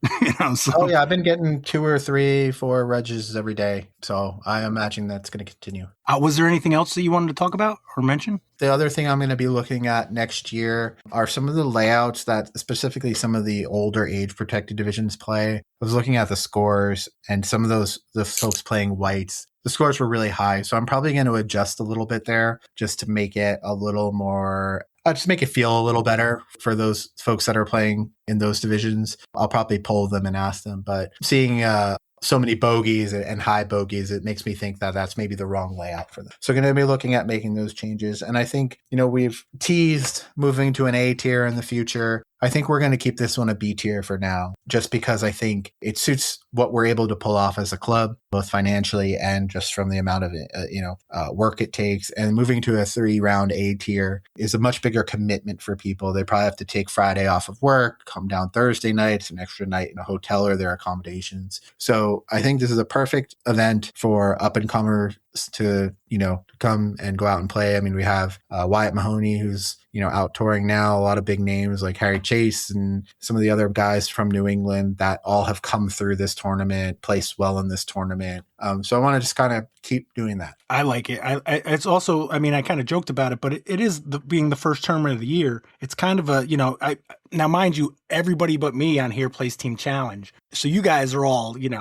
So. Oh, yeah. I've been getting 2 or 3, 4 regs every day. So I imagine that's going to continue. Was there anything else that you wanted to talk about or mention? The other thing I'm going to be looking at next year are some of the layouts that specifically some of the older age protected divisions play. I was looking at the scores and some of the folks playing whites. The scores were really high. So I'm probably going to adjust a little bit there just to make it a little more, just make it feel a little better for those folks that are playing in those divisions. I'll probably poll them and ask them. But seeing so many bogeys and high bogeys, it makes me think that that's maybe the wrong layout for them. So going to be looking at making those changes. And I think, we've teased moving to an A tier in the future. I think we're going to keep this one a B tier for now, just because I think it suits what we're able to pull off as a club, both financially and just from the amount of work it takes. And moving to a 3-round A tier is a much bigger commitment for people. They probably have to take Friday off of work, come down Thursday night, it's an extra night in a hotel or their accommodations. So I think this is a perfect event for up and comers to come and go out and play. I mean, we have Wyatt Mahoney, who's out touring now, a lot of big names like Harry Chase and some of the other guys from New England that all have come through this tournament, placed well in this tournament. So I want to just kind of keep doing that. I like it. It's also, I mean, I kind of joked about it, but it is being the first tournament of the year. It's kind of a, now mind you, everybody but me on here plays Team Challenge. So you guys are all, you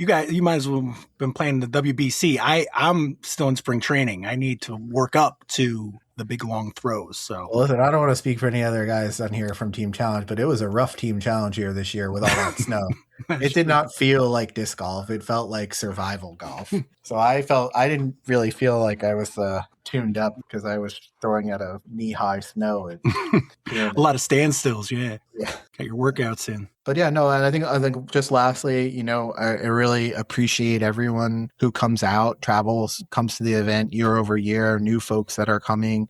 might as well have been playing the WBC. I'm still in spring training. I need to work up to the big long throws. So listen, I don't want to speak for any other guys on here from Team Challenge, but it was a rough Team Challenge here this year with all that snow. It did not feel like disc golf. It felt like survival golf. So I didn't really feel like I was tuned up because I was throwing at a knee-high snow. And, a lot of standstills, yeah. Got your workouts in. But yeah, no, and I think just lastly, I really appreciate everyone who comes out, travels, comes to the event year over year, new folks that are coming.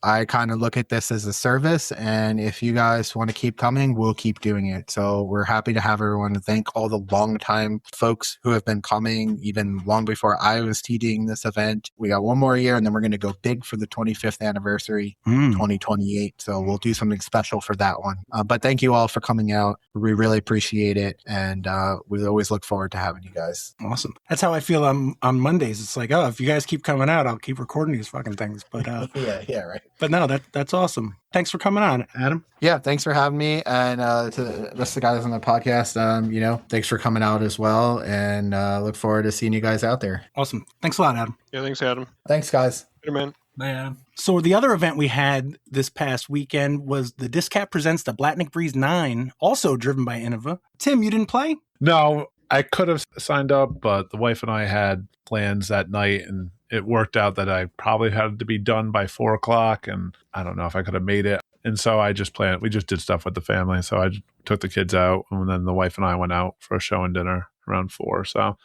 I kind of look at this as a service, and if you guys want to keep coming, we'll keep doing it. So we're happy to have everyone. Thank all the longtime folks who have been coming even long before I was TDing this event. We got one more year, and then we're going to go big for the 25th anniversary, 2028. So we'll do something special for that one. But thank you all for coming out. We really appreciate it, and we always look forward to having you guys. Awesome. That's how I feel on Mondays. It's like, if you guys keep coming out, I'll keep recording these fucking things. But yeah, right. But no, that's awesome. Thanks for coming on, Adam. Yeah, thanks for having me, and to the rest of the guys on the podcast, thanks for coming out as well, and look forward to seeing you guys out there. Awesome. Thanks a lot, Adam. Yeah, thanks, Adam. Thanks, guys. Hey, man. Bye, Adam. So the other event we had this past weekend was the DisCap presents the Blatnick Breeze 9, also driven by Innova. Tim, you didn't play? No, I could have signed up, but the wife and I had plans that night, and it worked out that I probably had to be done by 4:00, and I don't know if I could have made it. And so I just planned. We just did stuff with the family. So I took the kids out, and then the wife and I went out for a show and dinner around 4. So,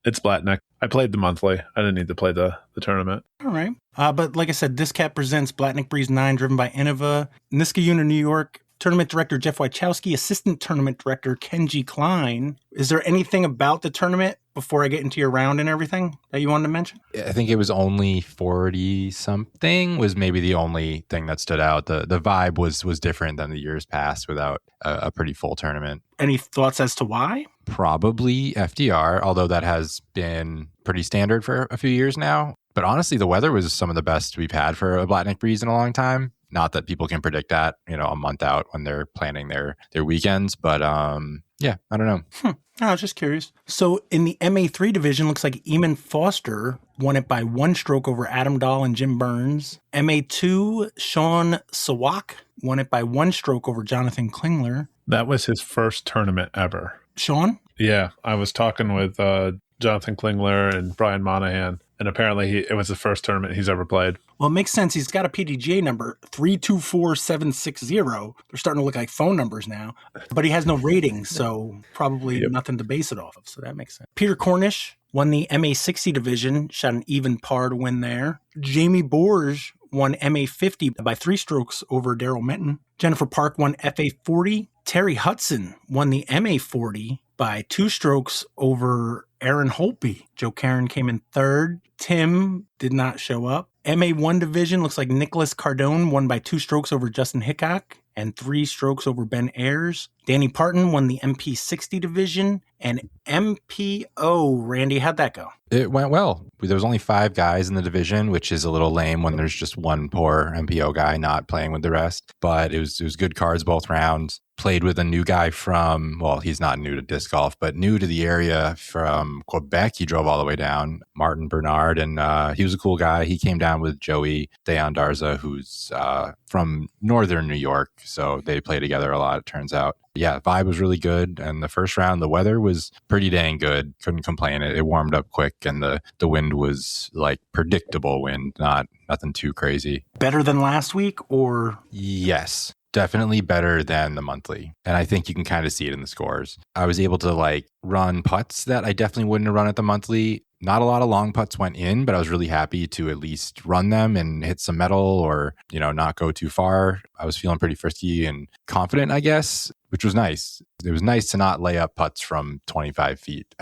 it's Blatnick. I played the monthly. I didn't need to play the tournament. All right. But like I said, DisCap presents Blatnick Breeze 9, driven by Innova, Niskayuna, New York. Tournament director Jeff Wachowski, assistant tournament director Kenji Klein. Is there anything about the tournament before I get into your round and everything that you wanted to mention? I think it was only 40 something was maybe the only thing that stood out. The vibe was different than the years past without a pretty full tournament. Any thoughts as to why? Probably FDR, although that has been pretty standard for a few years now. But honestly, the weather was some of the best we've had for a Blatnick Breeze in a long time. Not that people can predict that, a month out when they're planning their weekends. But yeah, I don't know. I was just curious. So in the MA3 division, looks like Eamon Foster won it by 1 stroke over Adam Dahl and Jim Burns. MA2, Sean Sawak won it by 1 stroke over Jonathan Klingler. That was his first tournament ever. Sean? Yeah, I was talking with Jonathan Klingler and Brian Monahan, and apparently it was the first tournament he's ever played. Well, it makes sense. He's got a PDGA number, 324760. They're starting to look like phone numbers now. But he has no ratings, so probably nothing to base it off of. So that makes sense. Peter Cornish won the MA60 division, shot an even par to win there. Jamie Borge won MA50 by 3 strokes over Daryl Minton. Jennifer Park won FA40. Terry Hudson won the MA40 by 2 strokes over Aaron Holtby. Joe Karen came in 3rd. Tim did not show up. MA1 division looks like Nicholas Cardone won by 2 strokes over Justin Hickok and 3 strokes over Ben Ayers. Danny Parton won the MP60 division. And MPO, Randy, how'd that go? It went well. There was only 5 guys in the division, which is a little lame when there's just one poor MPO guy not playing with the rest. But it was good cards both rounds. Played with a new guy from, well, he's not new to disc golf, but new to the area from Quebec. He drove all the way down, Martin Bernard, and he was a cool guy. He came down with Joey Deondarza, who's from northern New York, So they play together a lot, it turns out. Yeah, vibe was really good. And the first round, the weather was pretty dang good. Couldn't complain. It warmed up quick, and the wind was like predictable wind, nothing too crazy. Better than last week, or? Yes. Definitely better than the monthly. And I think you can kind of see it in the scores. I was able to like run putts that I definitely wouldn't have run at the monthly. Not a lot of long putts went in, but I was really happy to at least run them and hit some metal or, not go too far. I was feeling pretty frisky and confident, I guess, which was nice. It was nice to not lay up putts from 25 feet,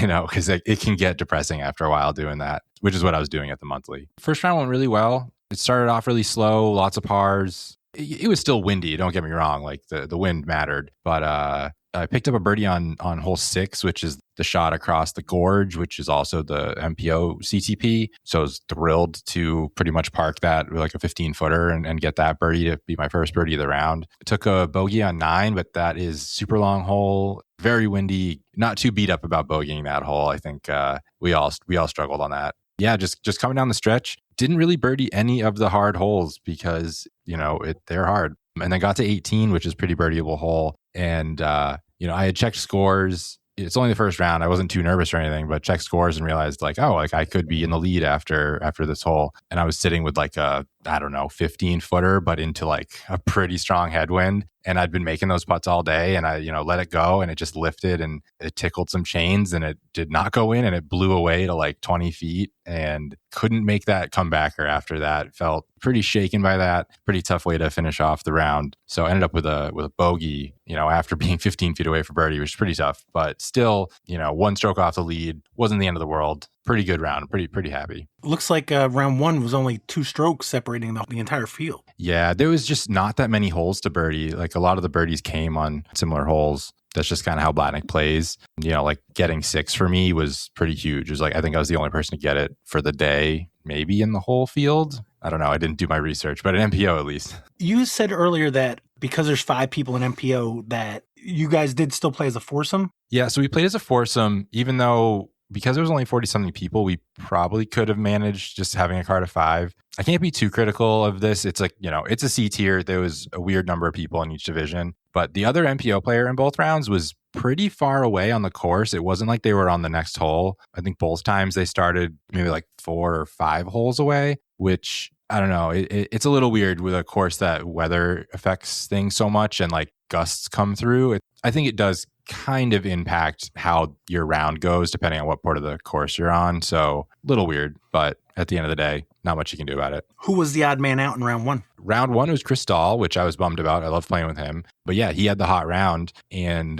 because it can get depressing after a while doing that, which is what I was doing at the monthly. First round went really well. It started off really slow, lots of pars. It was still windy, don't get me wrong, like the wind mattered, but I picked up a birdie on hole 6, which is the shot across the gorge, which is also the MPO CTP. So I was thrilled to pretty much park that with like a 15-footer and get that birdie to be my first birdie of the round. I took a bogey on 9, but that is super long hole, very windy, not too beat up about bogeying that hole. I think we all struggled on that. Yeah, just coming down the stretch, didn't really birdie any of the hard holes because, they're hard. And then got to 18, which is pretty birdieable hole. And, I had checked scores. It's only the first round. I wasn't too nervous or anything, but checked scores and realized I could be in the lead after this hole. And I was sitting with like a, 15-footer, but into like a pretty strong headwind. And I'd been making those putts all day, and I, let it go, and it just lifted and it tickled some chains, and it did not go in, and it blew away to like 20 feet and couldn't make that comebacker after that. Felt pretty shaken by that. Pretty tough way to finish off the round. So I ended up with a bogey, after being 15 feet away for birdie, which is pretty tough, but still, one stroke off the lead. Wasn't the end of the world. Pretty good round. Pretty happy. Looks like round 1 was only 2 strokes separating the entire field. Yeah, there was just not that many holes to birdie. Like a lot of the birdies came on similar holes. That's just kind of how Blatnick plays. Like getting 6 for me was pretty huge. It was like, I think I was the only person to get it for the day, maybe in the whole field. I don't know. I didn't do my research, but an MPO at least. You said earlier that because there's 5 people in MPO that you guys did still play as a foursome? Yeah, so we played as a foursome, even though because there was only 40-something people, we probably could have managed just having a card of 5. I can't be too critical of this. It's like, it's a C tier. There was a weird number of people in each division. But the other MPO player in both rounds was pretty far away on the course. It wasn't like they were on the next hole. I think both times they started maybe like 4 or 5 holes away, which I don't know. It's a little weird with a course that weather affects things so much and like gusts come through. I think it does kind of impact how your round goes depending on what part of the course you're on. So a little weird, but at the end of the day, not much you can do about it. Who was the odd man out in round 1? Round 1 was Chris Dahl, which I was bummed about. I love playing with him. But yeah, he had the hot round, and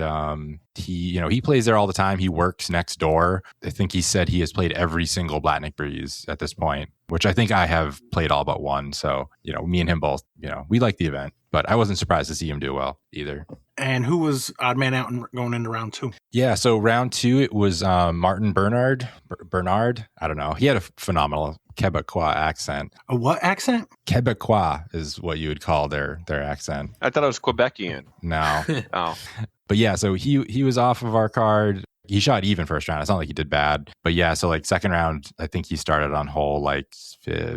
he plays there all the time. He works next door. I think he said he has played every single Blatnick Breeze at this point, which I think I have played all but one. So, me and him both, we like the event, but I wasn't surprised to see him do well either. And who was odd man out going into round 2? Yeah, so round 2, it was Martin Bernard. I don't know. He had a phenomenal Quebecois accent. A what accent? Quebecois is what you would call their accent. I thought it was Quebecian. No. Oh. But yeah, so he was off of our card. He shot even first round. It's not like he did bad. But yeah, so like second round, I think he started on hole like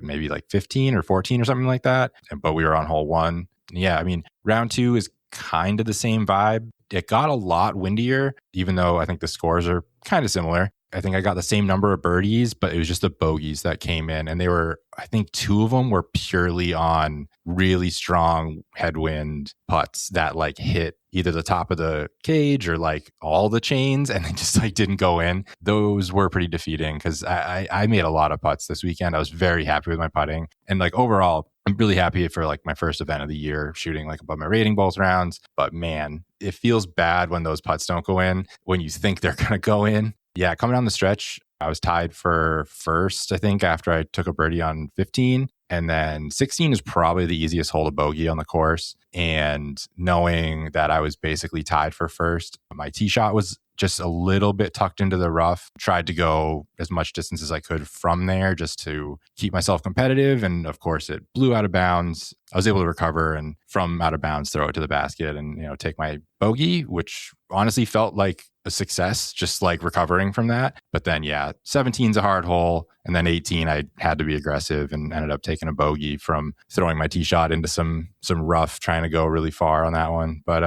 maybe like 15 or 14 or something like that. But we were on hole 1. Yeah, I mean, round 2 is kind of the same vibe. It got a lot windier, even though I think the scores are kind of similar. I think I got the same number of birdies, but it was just the bogeys that came in. And they were, I think 2 of them were purely on really strong headwind putts that like hit either the top of the cage or like all the chains, and they just like didn't go in. Those were pretty defeating because I made a lot of putts this weekend. I was very happy with my putting. And like overall, I'm really happy for like my first event of the year, shooting like above my rating both rounds. But man, it feels bad when those putts don't go in, when you think they're going to go in. Yeah, coming down the stretch, I was tied for first, I think, after I took a birdie on 15. And then 16 is probably the easiest hole to bogey on the course. And knowing that I was basically tied for first, my tee shot was just a little bit tucked into the rough. Tried to go as much distance as I could from there just to keep myself competitive. And of course, it blew out of bounds. I was able to recover and from out of bounds, throw it to the basket and, take my bogey, which honestly felt like a success, just like recovering from that. But then, 17's a hard hole. And then 18, I had to be aggressive and ended up taking a bogey from throwing my tee shot into some rough, trying to go really far on that one. But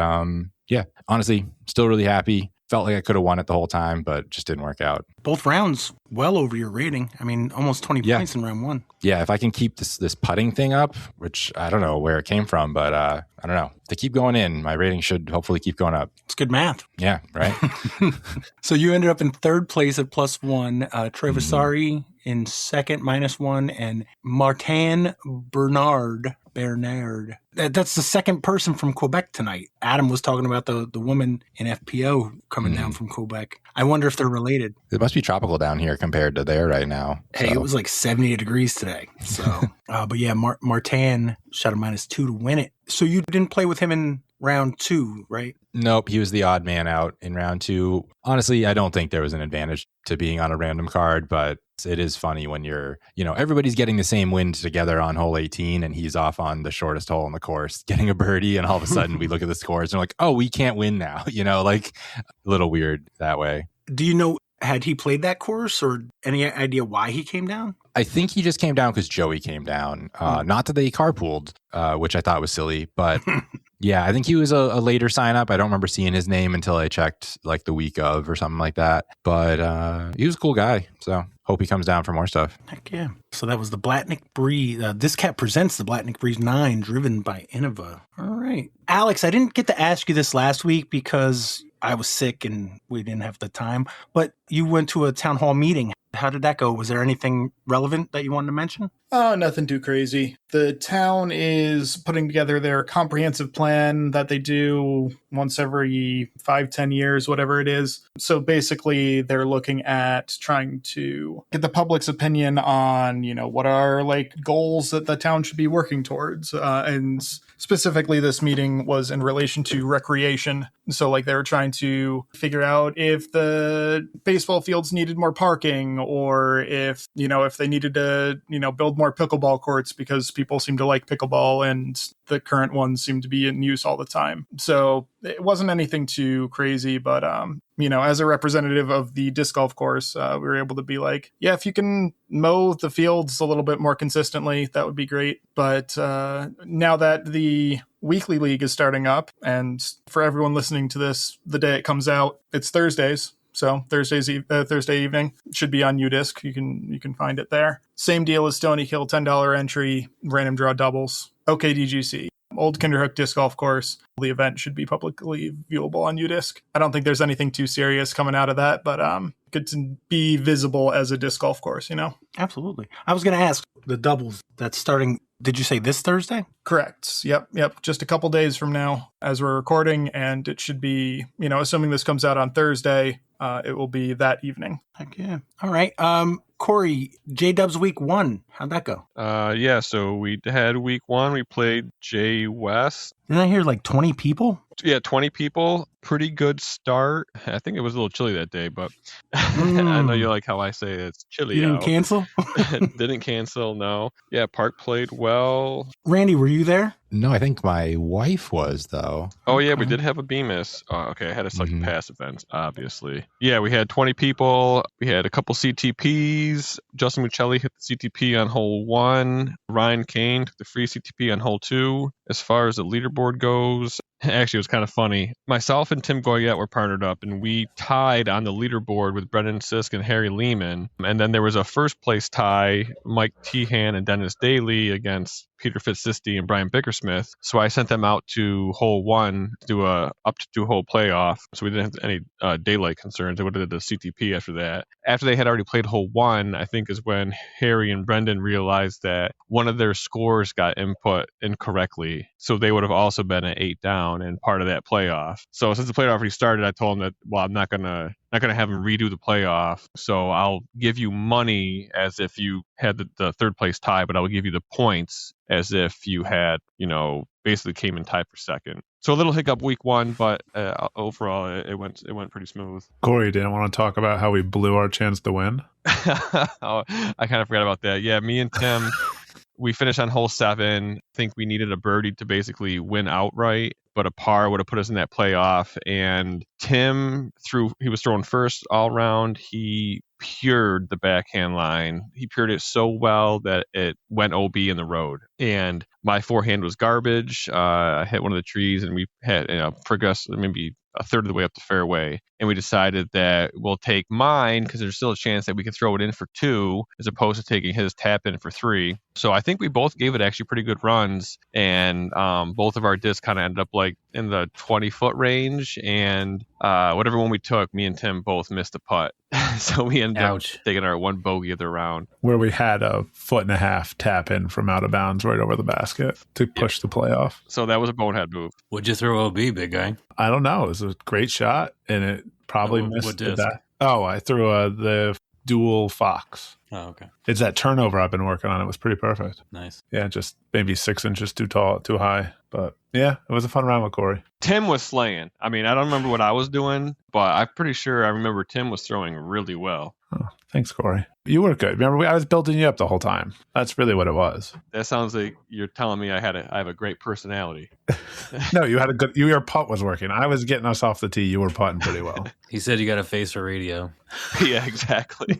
honestly, still really happy. Felt like I could have won it the whole time, but just didn't work out. Both rounds well over your rating. I mean, almost 20 points in round one. Yeah, if I can keep this putting thing up, which I don't know where it came from, but I don't know. If they keep going in, my rating should hopefully keep going up. It's good math. Yeah, right? So you ended up in third place at +1. Troy Vasari in second, -1, and Martin Bernard. That's the second person from Quebec tonight. Adam was talking about the woman in FPO coming down from Quebec. I wonder if they're related. It must be tropical down here compared to there right now. Hey, it was like 78 degrees today. So, but yeah, Martin shot a -2 to win it. So you didn't play with him in round 2, right? Nope, he was the odd man out in round 2. Honestly, I don't think there was an advantage to being on a random card, but it is funny when you're, everybody's getting the same wind together on hole 18 and he's off on the shortest hole in the course getting a birdie, and all of a sudden we look at the scores and we're like, oh, we can't win now. Like a little weird that way. Do you know, had he played that course or any idea why he came down? I think he just came down because Joey came down. Not that they carpooled, which I thought was silly, but yeah, I think he was a later sign up. I don't remember seeing his name until I checked like the week of or something like that. But he was a cool guy. So hope he comes down for more stuff. Heck yeah. So that was the Blatnick Breeze. DisCap presents the Blatnick Breeze 9 driven by Innova. All right. Alex, I didn't get to ask you this last week because I was sick and we didn't have the time, but you went to a town hall meeting. How did that go? Was there anything relevant that you wanted to mention? Oh, nothing too crazy. The town is putting together their comprehensive plan that they do once every 5-10 years, whatever it is. So basically, they're looking at trying to get the public's opinion on, what are like goals that the town should be working towards. And specifically, this meeting was in relation to recreation. So like they were trying to figure out if the baseball fields needed more parking, or if they needed to, build more pickleball courts because people seem to like pickleball and the current ones seem to be in use all the time. So it wasn't anything too crazy, but, as a representative of the disc golf course, we were able to be like, yeah, if you can mow the fields a little bit more consistently, that would be great. But now that the weekly league is starting up, and for everyone listening to this, the day it comes out, it's Thursdays. So Thursday evening should be on UDisc. You can find it there. Same deal as Stony Hill, $10 entry, random draw doubles. OKDGC, Old Kinderhook Disc Golf Course. The event should be publicly viewable on UDisc. I don't think there's anything too serious coming out of that, but good to be visible as a disc golf course, Absolutely. I was going to ask, the doubles that's starting, did you say this Thursday? Correct. Yep. Just a couple days from now as we're recording, and it should be, assuming this comes out on Thursday, it will be that evening. Heck yeah. All right. Corey, J-Dubz week 1. How'd that go? So we had week 1. We played J West. Didn't I hear like 20 people? Yeah, 20 people. Pretty good start. I think it was a little chilly that day, but I know you like how I say it's chilly. You didn't out. Cancel? Didn't cancel, no. Yeah, Park played well. Randy, were you there? No, I think my wife was, though. Oh, yeah, we did have a Bemis. Okay, I had a second pass event, obviously. Yeah, we had 20 people. We had a couple CTPs. Justin Muccelli hit the CTP on hole 1. Ryan Kane took the free CTP on hole 2. As far as the leaderboard goes, actually, it was kind of funny. Myself and Tim Goyette were partnered up, and we tied on the leaderboard with Brendan Sisk and Harry Lehman. And then there was a first place tie, Mike Tehan and Dennis Daly against Peter Fitzsisti and Brian Bickersmith. So I sent them out to hole 1 to do a up to 2 hole playoff. So we didn't have any daylight concerns. They would have did the CTP after that. After they had already played hole 1, I think is when Harry and Brendan realized that one of their scores got input incorrectly. So they would have also been at 8 down and part of that playoff. So since the playoff already started, I told them that, well, I'm not gonna have them redo the playoff. So I'll give you money as if you had the third place tie, but I will give you the points as if you had, basically came in tied for second. So a little hiccup week 1, but overall it went pretty smooth. Corey, didn't want to talk about how we blew our chance to win? Oh, I kind of forgot about that. Yeah, me and Tim, we finished on hole 7. I think we needed a birdie to basically win outright. but a par would have put us in that playoff. And Tim he was throwing first all round. He pured the backhand line. He pured it so well that it went OB in the road. And my forehand was garbage. I hit one of the trees, and we had progressed maybe a third of the way up the fairway. And we decided that we'll take mine because there's still a chance that we could throw it in for 2 as opposed to taking his tap in for 3. So I think we both gave it actually pretty good runs. And both of our discs kind of ended up like in the 20-foot range. And whatever one we took, me and Tim both missed a putt. So we ended up taking our 1 bogey of the round. Where we had a 1.5 tap in from out of bounds right over the basket to push the playoff. So that was a bonehead move. What'd you throw OB, big guy? I don't know. It was a great shot, and it probably missed the I threw the dual Fox. Oh, okay. It's that turnover I've been working on. It was pretty perfect. Nice. Yeah, just maybe 6 inches too high. But yeah, it was a fun round with Corey. Tim was slaying. I mean, I don't remember what I was doing, but I'm pretty sure I remember Tim was throwing really well. Oh, thanks, Corey. You were good. Remember, I was building you up the whole time. That's really what it was. That sounds like you're telling me I have a great personality. No, you had a good. Your putt was working. I was getting us off the tee. You were putting pretty well. He said you got a face for radio. Yeah, exactly.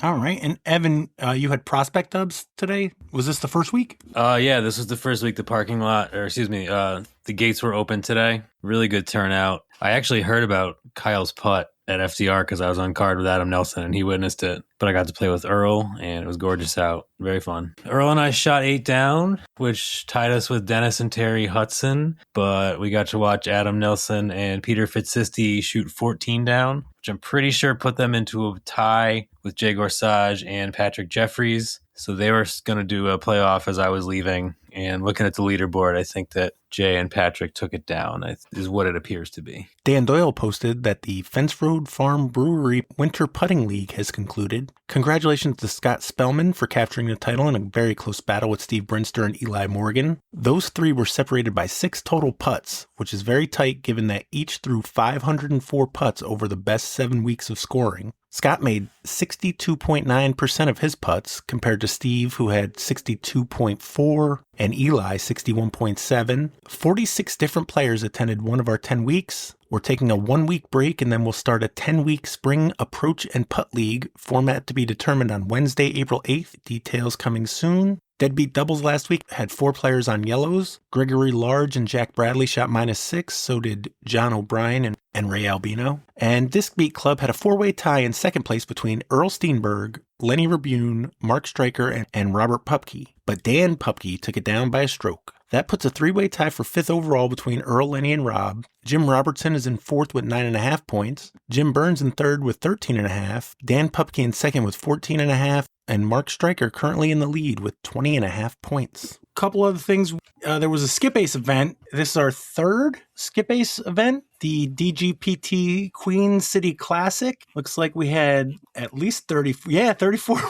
All right. And Evan, you had prospect dubs today. Was this the first week? Yeah, this was the first week the gates were open today. Really good turnout. I actually heard about Kyle's putt at FDR because I was on card with Adam Nelson and he witnessed it. But I got to play with Earl and it was gorgeous out. Very fun. Earl and I shot 8 down, which tied us with Dennis and Terry Hudson. But we got to watch Adam Nelson and Peter Fitzsisti shoot 14 down, which I'm pretty sure put them into a tie with Jay Gorsuch and Patrick Jeffries. So they were going to do a playoff as I was leaving. And looking at the leaderboard, I think that Jay and Patrick took it down, is what it appears to be. Dan Doyle posted that the Fence Road Farm Brewery Winter Putting League has concluded. Congratulations to Scott Spellman for capturing the title in a very close battle with Steve Brinster and Eli Morgan. Those 3 were separated by 6 total putts, which is very tight given that each threw 504 putts over the best 7 weeks of scoring. Scott made 62.9% of his putts compared to Steve, who had 62.4%, and Eli 61.7%. 46 different players attended one of our 10 weeks. We're taking a 1-week break and then we'll start a 10-week spring approach and putt league, format to be determined on Wednesday, April 8th. Details coming soon. Deadbeat doubles last week had 4 players on yellows. Gregory Large and Jack Bradley shot -6. So did John O'Brien and Ray Albino. And Disc Beat Club had a 4-way tie in second place between Earl Steenberg, Lenny Rabune, Mark Stryker, and Robert Pupke. But Dan Pupke took it down by a stroke. That puts a 3-way tie for 5th overall between Earl, Lenny, and Rob. Jim Robertson is in 4th with 9.5 points. Jim Burns in 3rd with 13.5. Dan Pupke in 2nd with 14.5. And Mark Stryker currently in the lead with 20.5 points. Couple other things. There was a SkipAce event. This is our 3rd SkipAce event. The DGPT Queen City Classic. Looks like we had at least 34.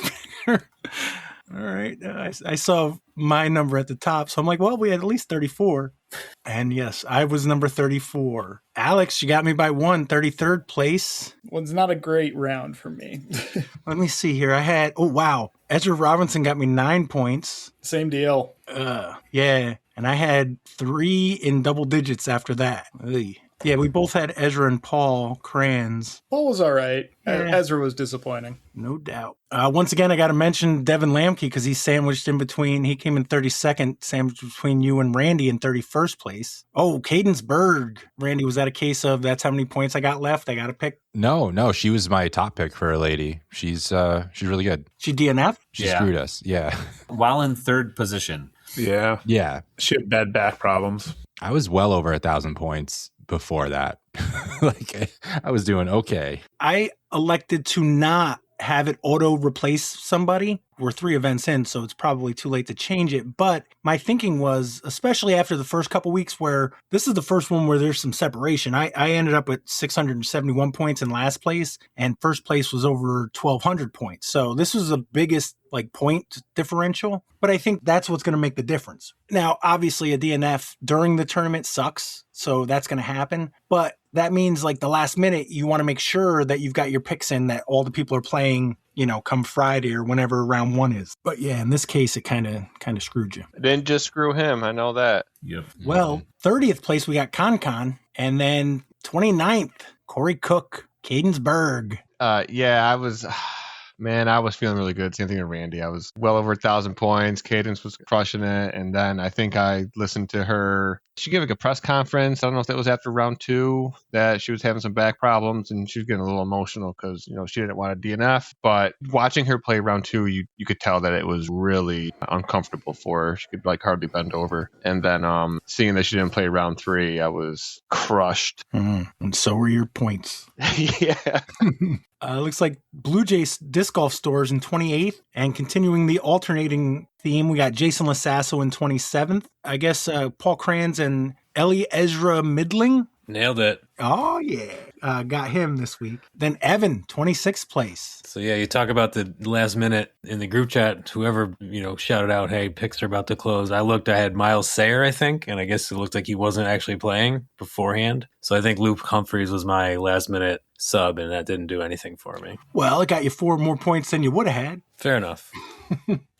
All right. I saw my number at the top. So I'm like, well, we had at least 34. And yes, I was number 34. Alex, you got me by 1, 33rd place. Was not a great round for me. Let me see here. I had, Ezra Robinson got me 9 points. Same deal. Yeah. And I had 3 in double digits after that. Ugh. Yeah, we both had Ezra and Paul Kranz. Paul was all right. Yeah. Ezra was disappointing. No doubt. Once again, I got to mention Devin Lamke because he's sandwiched in between. He came in 32nd, sandwiched between you and Randy in 31st place. Oh, Cadence Berg. Randy, was that a case of that's how many points I got left? I got to pick? No. She was my top pick for a lady. She's really good. She DNF? She screwed us. Yeah. While in 3rd position. Yeah. She had bad back problems. I was well over 1,000 points before that. I was doing okay. I elected to not have it auto replace somebody. We're 3 events in, so it's probably too late to change it. But my thinking was, especially after the first couple weeks where this is the first one where there's some separation. I ended up with 671 points in last place, and first place was over 1,200 points. So this was the biggest point differential. But I think that's what's going to make the difference. Now, obviously, a DNF during the tournament sucks. So that's going to happen. But that means the last minute, you want to make sure that you've got your picks in, that all the people are playing come Friday or whenever round 1 is. But yeah, in this case, it kind of screwed you. Didn't just screw him. I know that. Yep. Well, 30th place, we got Con, and then 29th, Corey Cook, Cadensburg. I was feeling really good. Same thing with Randy. I was well over 1,000 points. Cadence was crushing it. And then I think I listened to her. She gave like a press conference. I don't know if that was after round 2 that she was having some back problems and she was getting a little emotional because, she didn't want a DNF. But watching her play round 2, you could tell that it was really uncomfortable for her. She could like hardly bend over. And then seeing that she didn't play round 3, I was crushed. And so were your points. Yeah. Looks like Blue Jays Disc Golf Stores in 28th. And continuing the alternating theme, we got Jason Lasasso in 27th. I guess Paul Kranz and Ellie Ezra Midling. Nailed it. Oh, yeah. Got him this week. Then Evan, 26th place. So, yeah, you talk about the last minute in the group chat. Whoever, shouted out, hey, picks are about to close. I had Miles Sayer, I think, and I guess it looked like he wasn't actually playing beforehand. So I think Luke Humphreys was my last minute sub, and that didn't do anything for me. Well, it got you 4 more points than you would have had. Fair enough.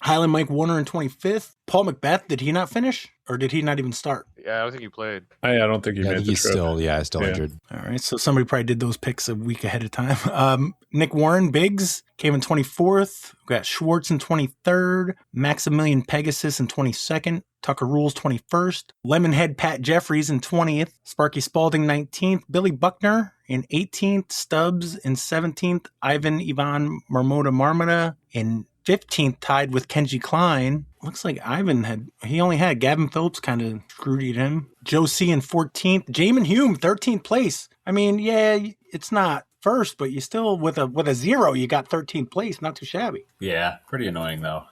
Highland Mike Warner in 25th. Paul Macbeth, did he not finish? Or did he not even start? Yeah, I don't think he played. I don't think he made the he's trip. still injured. All right, so somebody probably did those picks a week ahead of time. Nick Warren, Biggs, came in 24th. We got Schwartz in 23rd. Maximilian Pegasus in 22nd. Tucker Rules 21st. Lemonhead Pat Jeffries in 20th. Sparky Spalding 19th. Billy Buckner in 18th. Stubbs in 17th. Ivan Marmota in 15th, tied with Kenji Klein. Looks like Ivan only had Gavin Phillips kind of screwed him. Joe C in 14th. Jaimen Hume, 13th place. I mean, yeah, it's not first, but you still, with a 0, you got 13th place. Not too shabby. Yeah, pretty annoying though.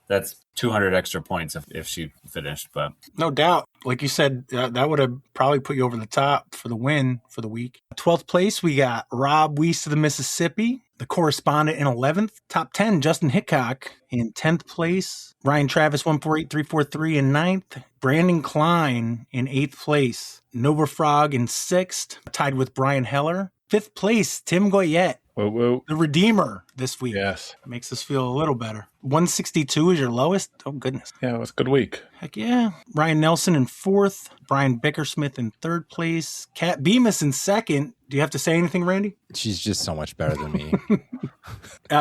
That's 200 extra points if she finished, but no doubt. Like you said, that would have probably put you over the top for the win for the week. 12th place, we got Rob Weiss of the Mississippi, the correspondent in 11th. Top 10, Justin Hickok in 10th place. Ryan Travis, 148343 in 9th. Brandon Klein in 8th place. Nova Frog in 6th, tied with Brian Heller. 5th place, Tim Goyette. Whoa. The Redeemer this week. Yes. Makes us feel a little better. 162 is your lowest? Oh, goodness. Yeah, it was a good week. Heck yeah. Ryan Nelson in 4th. Brian Bickersmith in 3rd place. Kat Bemis in 2nd. Do you have to say anything, Randy? She's just so much better than me.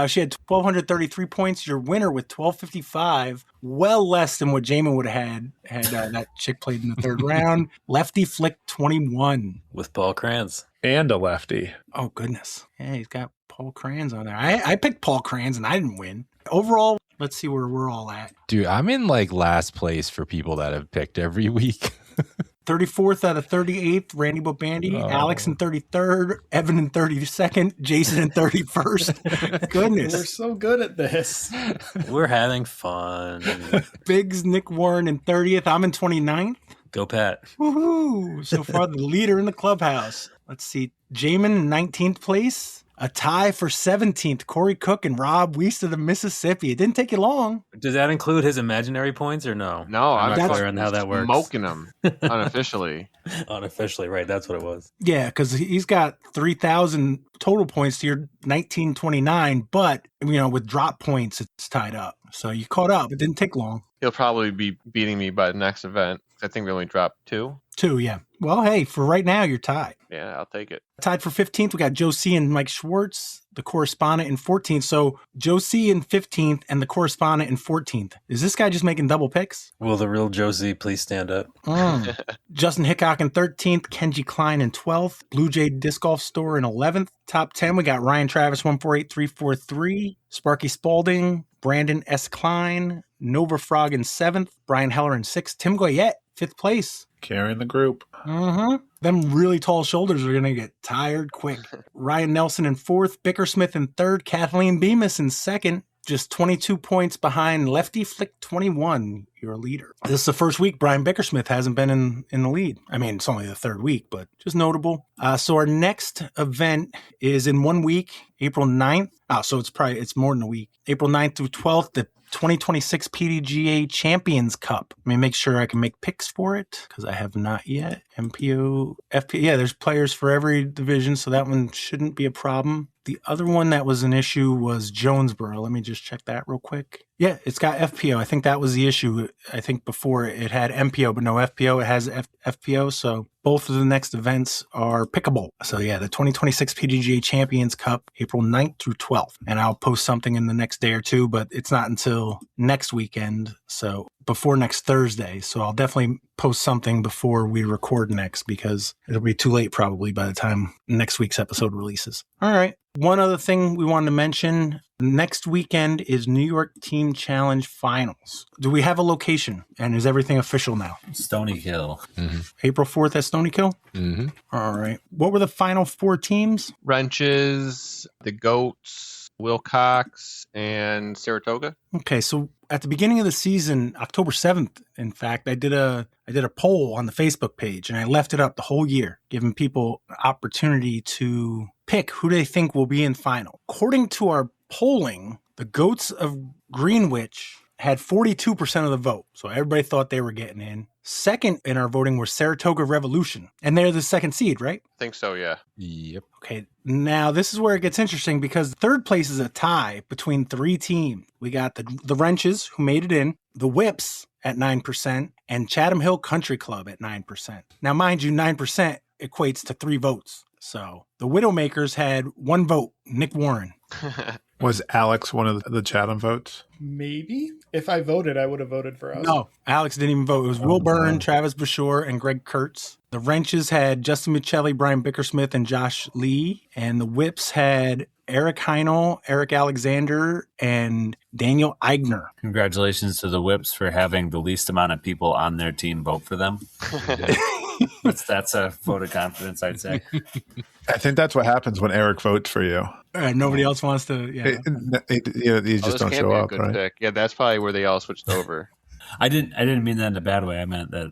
She had 1,233 points. Your winner with 1,255. Well less than what Jaimen would have had that chick played in the 3rd round. Lefty Flick 21. With Paul Kranz. And a lefty. Oh, goodness. Yeah, he's got Paul Kranz on there. I picked Paul Kranz and I didn't win. Overall, let's see where we're all at. Dude, I'm in last place for people that have picked every week. 34th out of 38th, Randy Bobandy. Alex in 33rd, Evan in 32nd, Jason in 31st. Goodness. We're so good at this. We're having fun. Biggs, Nick Warren in 30th. I'm in 29th. Go Pat. Woohoo. So far, the leader in the clubhouse. Let's see. Jaimen in 19th place. A tie for 17th, Corey Cook and Rob Weiss of the Mississippi. It didn't take you long. Does that include his imaginary points or no? No, I'm not clear on how that works. Smoking him unofficially. Unofficially, right. That's what it was. Yeah, because he's got 3,000 total points to your 1929, but, with drop points, it's tied up. So you caught up. It didn't take long. He'll probably be beating me by the next event. I think we only dropped 2. 2, yeah. Well, hey, for right now, you're tied. Yeah, I'll take it. Tied for 15th, we got Joe C. and Mike Schwartz, the correspondent in 14th. So Joe C. in 15th and the correspondent in 14th. Is this guy just making double picks? Will the real Josie please stand up? Justin Hickok in 13th, Kenji Klein in 12th, Blue Jay Disc Golf Store in 11th. Top 10, we got Ryan Travis, 148343, Sparky Spalding, Brandon S. Klein, Nova Frog in 7th, Brian Heller in 6th, Tim Goyette, 5th place. Carrying the group. Them really tall shoulders are going to get tired quick. Ryan Nelson in 4th, Bickersmith in 3rd, Kathleen Bemis in 2nd, just 22 points behind Lefty Flick 21, your leader. This is the first week Brian Bickersmith hasn't been in the lead. I mean, it's only the 3rd week, but just notable. So our next event is in 1 week, April 9th. So it's more than a week. April 9th through 12th, the 2026 PDGA Champions Cup. Let me make sure I can make picks for it because I have not yet. MPO, FP. Yeah, there's players for every division, so that one shouldn't be a problem. The other one that was an issue was Jonesboro. Let me just check that real quick. Yeah, it's got FPO. I think that was the issue. I think before it had MPO, but no FPO. It has FPO. So both of the next events are pickable. So yeah, the 2026 PDGA Champions Cup, April 9th through 12th. And I'll post something in the next day or two, but it's not until next weekend. So before next Thursday. So I'll definitely post something before we record next because it'll be too late probably by the time next week's episode releases. All right. One other thing we wanted to mention, next weekend is New York Team Challenge Finals. Do we have a location? And is everything official now? Stony Hill. Mm-hmm. April 4th at Stony Hill? Mm-hmm. All right. What were the final 4 teams? Wrenches, the Goats, Wilcox, and Saratoga. Okay, so at the beginning of the season, October 7th, in fact, I did a poll on the Facebook page, and I left it up the whole year, giving people an opportunity to pick who they think will be in final. According to our polling, the Goats of Greenwich had 42% of the vote, so everybody thought they were getting in. Second in our voting was Saratoga Revolution, and they're the second seed, right? I think so, yeah. Yep. Okay, now this is where it gets interesting because third place is a tie between 3 teams. We got the Wrenches, who made it in, the Whips at 9%, and Chatham Hill Country Club at 9%. Now, mind you, 9% equates to 3 votes. So the Widowmakers had 1 vote, Nick Warren. Was Alex one of the Chatham votes? Maybe. If I voted, I would have voted for us. No, Alex didn't even vote. It was Will Byrne, Travis Bashore, and Greg Kurtz. The Wrenches had Justin Michelli, Brian Bickersmith, and Josh Lee. And the Whips had Eric Heinel, Eric Alexander, and Daniel Eigner. Congratulations to the Whips for having the least amount of people on their team vote for them. That's a vote of confidence, I'd say. I think that's what happens when Eric votes for you. Nobody else wants to. Yeah. You just don't show up, right? Pick. Yeah, that's probably where they all switched over. I didn't mean that in a bad way. I meant that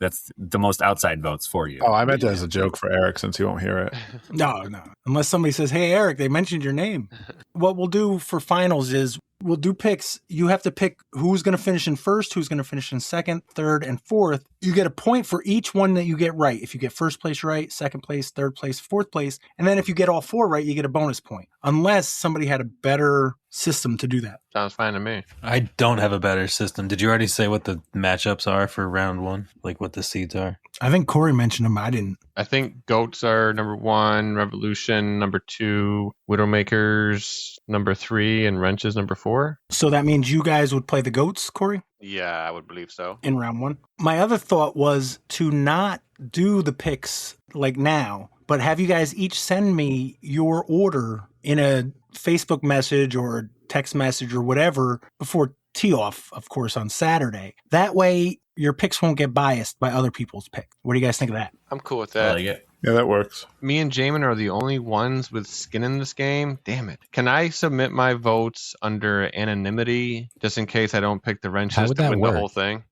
that's the most outside votes for you. Oh, I meant that as a joke for Eric since he won't hear it. No. Unless somebody says, "Hey, Eric, they mentioned your name." What we'll do for finals is we'll do picks. You have to pick who's going to finish in first, who's going to finish in second, third, and fourth. You get a point for each one that you get right. If you get first place right, second place, third place, fourth place, and then if you get all 4 right, you get a bonus point. Unless somebody had a better system to do that. Sounds fine to me. I don't have a better system. Did you already say what the matchups are for round 1? Like what the seeds are? I think Corey mentioned them. I didn't. I think Goats are number 1, Revolution number 2, Widowmakers number 3, and Wrenches number 4. So that means you guys would play the Goats, Corey? Yeah, I would believe so. In round 1. My other thought was to not do the picks like now, but have you guys each send me your order in a Facebook message or text message or whatever before tee-off, of course, on Saturday. That way, your picks won't get biased by other people's picks. What do you guys think of that? I'm cool with that. I like it. Yeah, that works. Me and Jaimen are the only ones with skin in this game. Damn it. Can I submit my votes under anonymity just in case I don't pick the Wrenches to win the whole thing?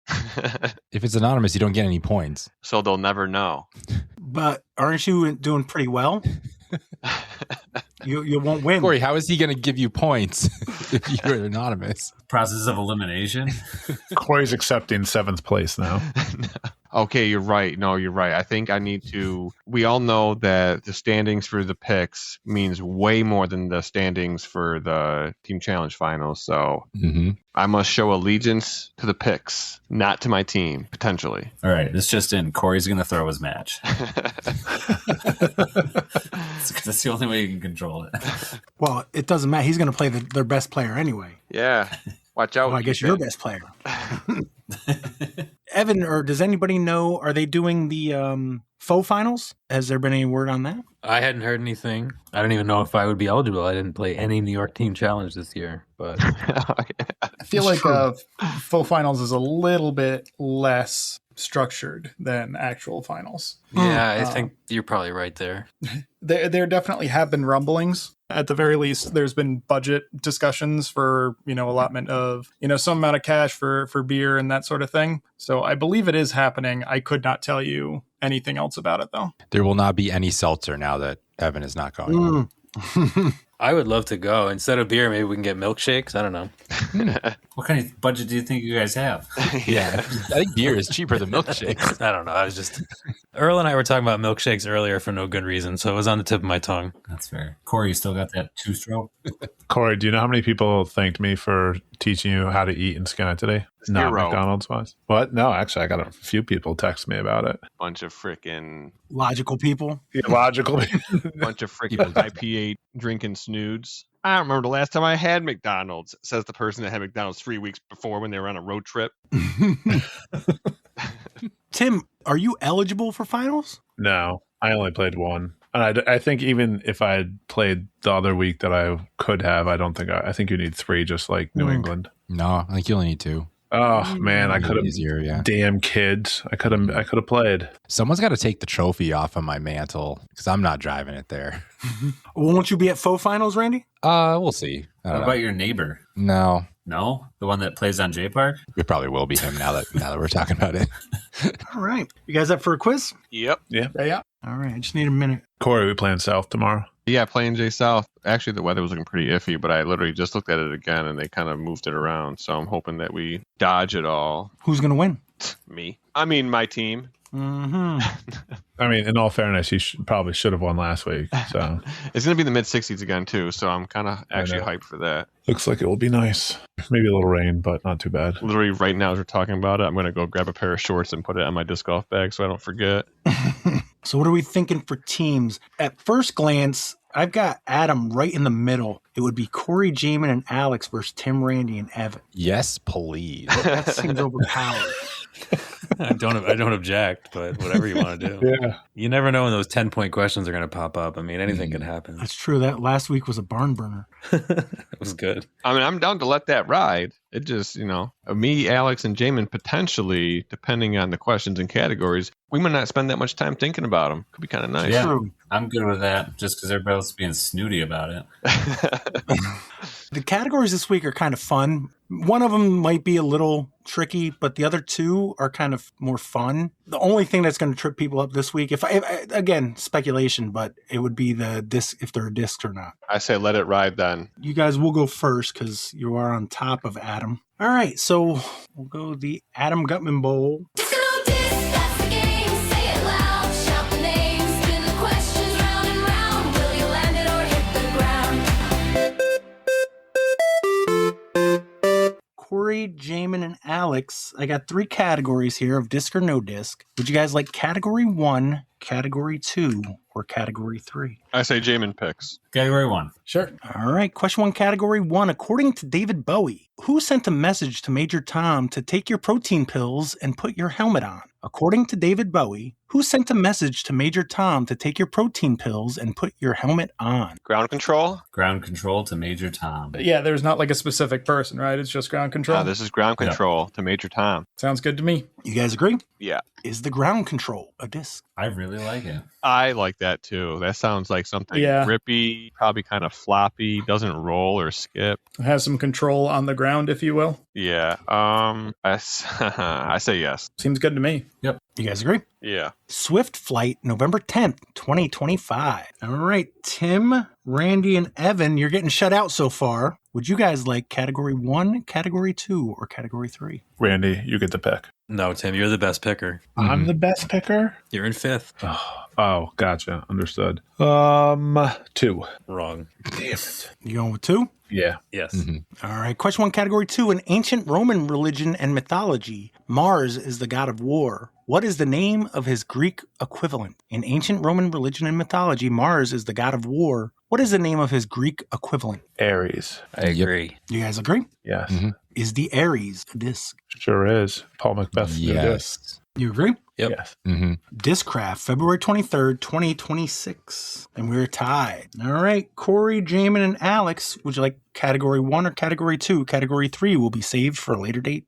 If it's anonymous, you don't get any points. So they'll never know. But aren't you doing pretty well? You won't win. Corey, how is he going to give you points if you're anonymous? Process of elimination. Corey's accepting 7th place now. Okay, you're right. No, you're right. I think I need to. We all know that the standings for the picks means way more than the standings for the Team Challenge Finals. So I must show allegiance to the picks, not to my team, potentially. All right, this just in. Corey's going to throw his match. That's the only way you can control it. Well, it doesn't matter. He's going to play their best player anyway. Yeah. Watch out. Well, I guess your best player. Evan, or does anybody know, are they doing the faux finals? Has there been any word on that? I hadn't heard anything. I don't even know if I would be eligible. I didn't play any New York Team Challenge this year. But I feel like faux finals is a little bit less structured than actual finals. Yeah, I think you're probably right there. There definitely have been rumblings. At the very least, there's been budget discussions for, allotment of, some amount of cash for beer and that sort of thing. So I believe it is happening. I could not tell you anything else about it, though. There will not be any seltzer now that Evan is not going. I would love to go. Instead of beer, maybe we can get milkshakes. I don't know. What kind of budget do you think you guys have? Yeah, I think beer is cheaper than milkshakes. I don't know. I was just Earl and I were talking about milkshakes earlier for no good reason, so it was on the tip of my tongue. That's fair. Corey, you still got that 2-stroke? Corey, do you know how many people thanked me for teaching you how to eat and skin it today? Not Zero. McDonald's wise. What? No, actually, I got a few people text me about it. Bunch of freaking Logical people. Illogical. bunch of freaking IPA drinking snoods. I don't remember the last time I had McDonald's, says the person that had McDonald's 3 weeks before when they were on a road trip. Tim, are you eligible for finals? No, I only played one. And I think even if I had played the other week that I could have, I don't think I think you need 3, just like New England. No, I think you only need 2. Oh man, I could have. Easier, yeah. Damn kids, I could have played. Someone's got to take the trophy off of my mantle because I'm not driving it there. Won't you be at faux finals, Randy? We'll see. I How don't know. about your neighbor? No, No? The one that plays on J Park? it probably will be him now that we're talking about it. All right. You guys up for a quiz? Yep. Yeah. All right. I just need a minute. Corey, we playing South tomorrow. Yeah, playing J South. Actually, the weather was looking pretty iffy, but I literally just looked at it again and they kind of moved it around. So I'm hoping that we dodge it all. Who's going to win? Me. I mean, my team. Mm-hmm. I mean, in all fairness, he probably should have won last week. So It's going to be in the mid-60s again, too. So I'm kind of actually know. hyped for that. looks like it will be nice. Maybe a little rain, but not too bad. Literally right now as we're talking about it, I'm going to go grab a pair of shorts and put it on my disc golf bag so I don't forget. So what are we thinking for teams? At first glance, I've got Adam right in the middle. It would be Corey, Jaimen, and Alex versus Tim, Randy, and Evan. Yes, please. That seems overpowered. I don't object, but whatever you want to do. Yeah. You never know when those 10-point questions are going to pop up. I mean, anything could happen. That's true. That last week was a barn burner. It was good. I mean, I'm down to let that ride. It just, me, Alex, and Jaimen potentially, depending on the questions and categories, we might not spend that much time thinking about them. Could be kind of nice. Yeah. True. I'm good with that just because everybody's being snooty about it. The categories this week are kind of fun. One of them might be a little tricky, but the other two are kind of more fun. The only thing that's going to trip people up this week, if again, speculation, but it would be the disc, if there are discs or not. I say let it ride then. You guys will go first because you are on top of Adam. All right, so we'll go the Adam Guttmann Bowl. Corey, Jaimen, and Alex, I got 3 categories here of disc or no disc. Would you guys like category 1, category 2, or category 3? I say Jaimen picks. Category 1. Sure. All right, question 1, category 1. According to David Bowie, who sent a message to Major Tom to take your protein pills and put your helmet on? According to David Bowie, who sent a message to Major Tom to take your protein pills and put your helmet on? Ground control? Ground control to Major Tom. Yeah, there's not like a specific person, right? It's just ground control. This is ground control to Major Tom. Sounds good to me. You guys agree? Yeah. Is the ground control a disc? I really like it. I like that too. That sounds like something grippy, probably kind of floppy, doesn't roll or skip. It has some control on the ground, if you will. Yeah. I say yes. Seems good to me. Yep. You guys agree? Yeah. Swift Flight, November 10th, 2025. All right, Tim, Randy, and Evan, you're getting shut out so far. Would you guys like category 1, category 2, or category 3? Randy, you get the pick. No, Tim, you're the best picker. I'm the best picker. You're in 5th. Oh, gotcha. Understood. 2. Wrong. Damn it. You going with 2? Yeah. Yes. All right, question 1, category 2. In ancient Roman religion and mythology, Mars is the god of war. What is the name of his Greek equivalent? In ancient Roman religion and mythology, Mars is the god of war. What is the name of his Greek equivalent? Aries. I agree. You guys agree? Yes. Is the Aries a disc? Sure is. Paul Macbeth's new disc. Yes. You agree? Yep. Yes. Discraft, February 23rd, 2026. And we're tied. All right, Corey, Jaimen, and Alex, would you like category 1 or category 2? Category 3 will be saved for a later date.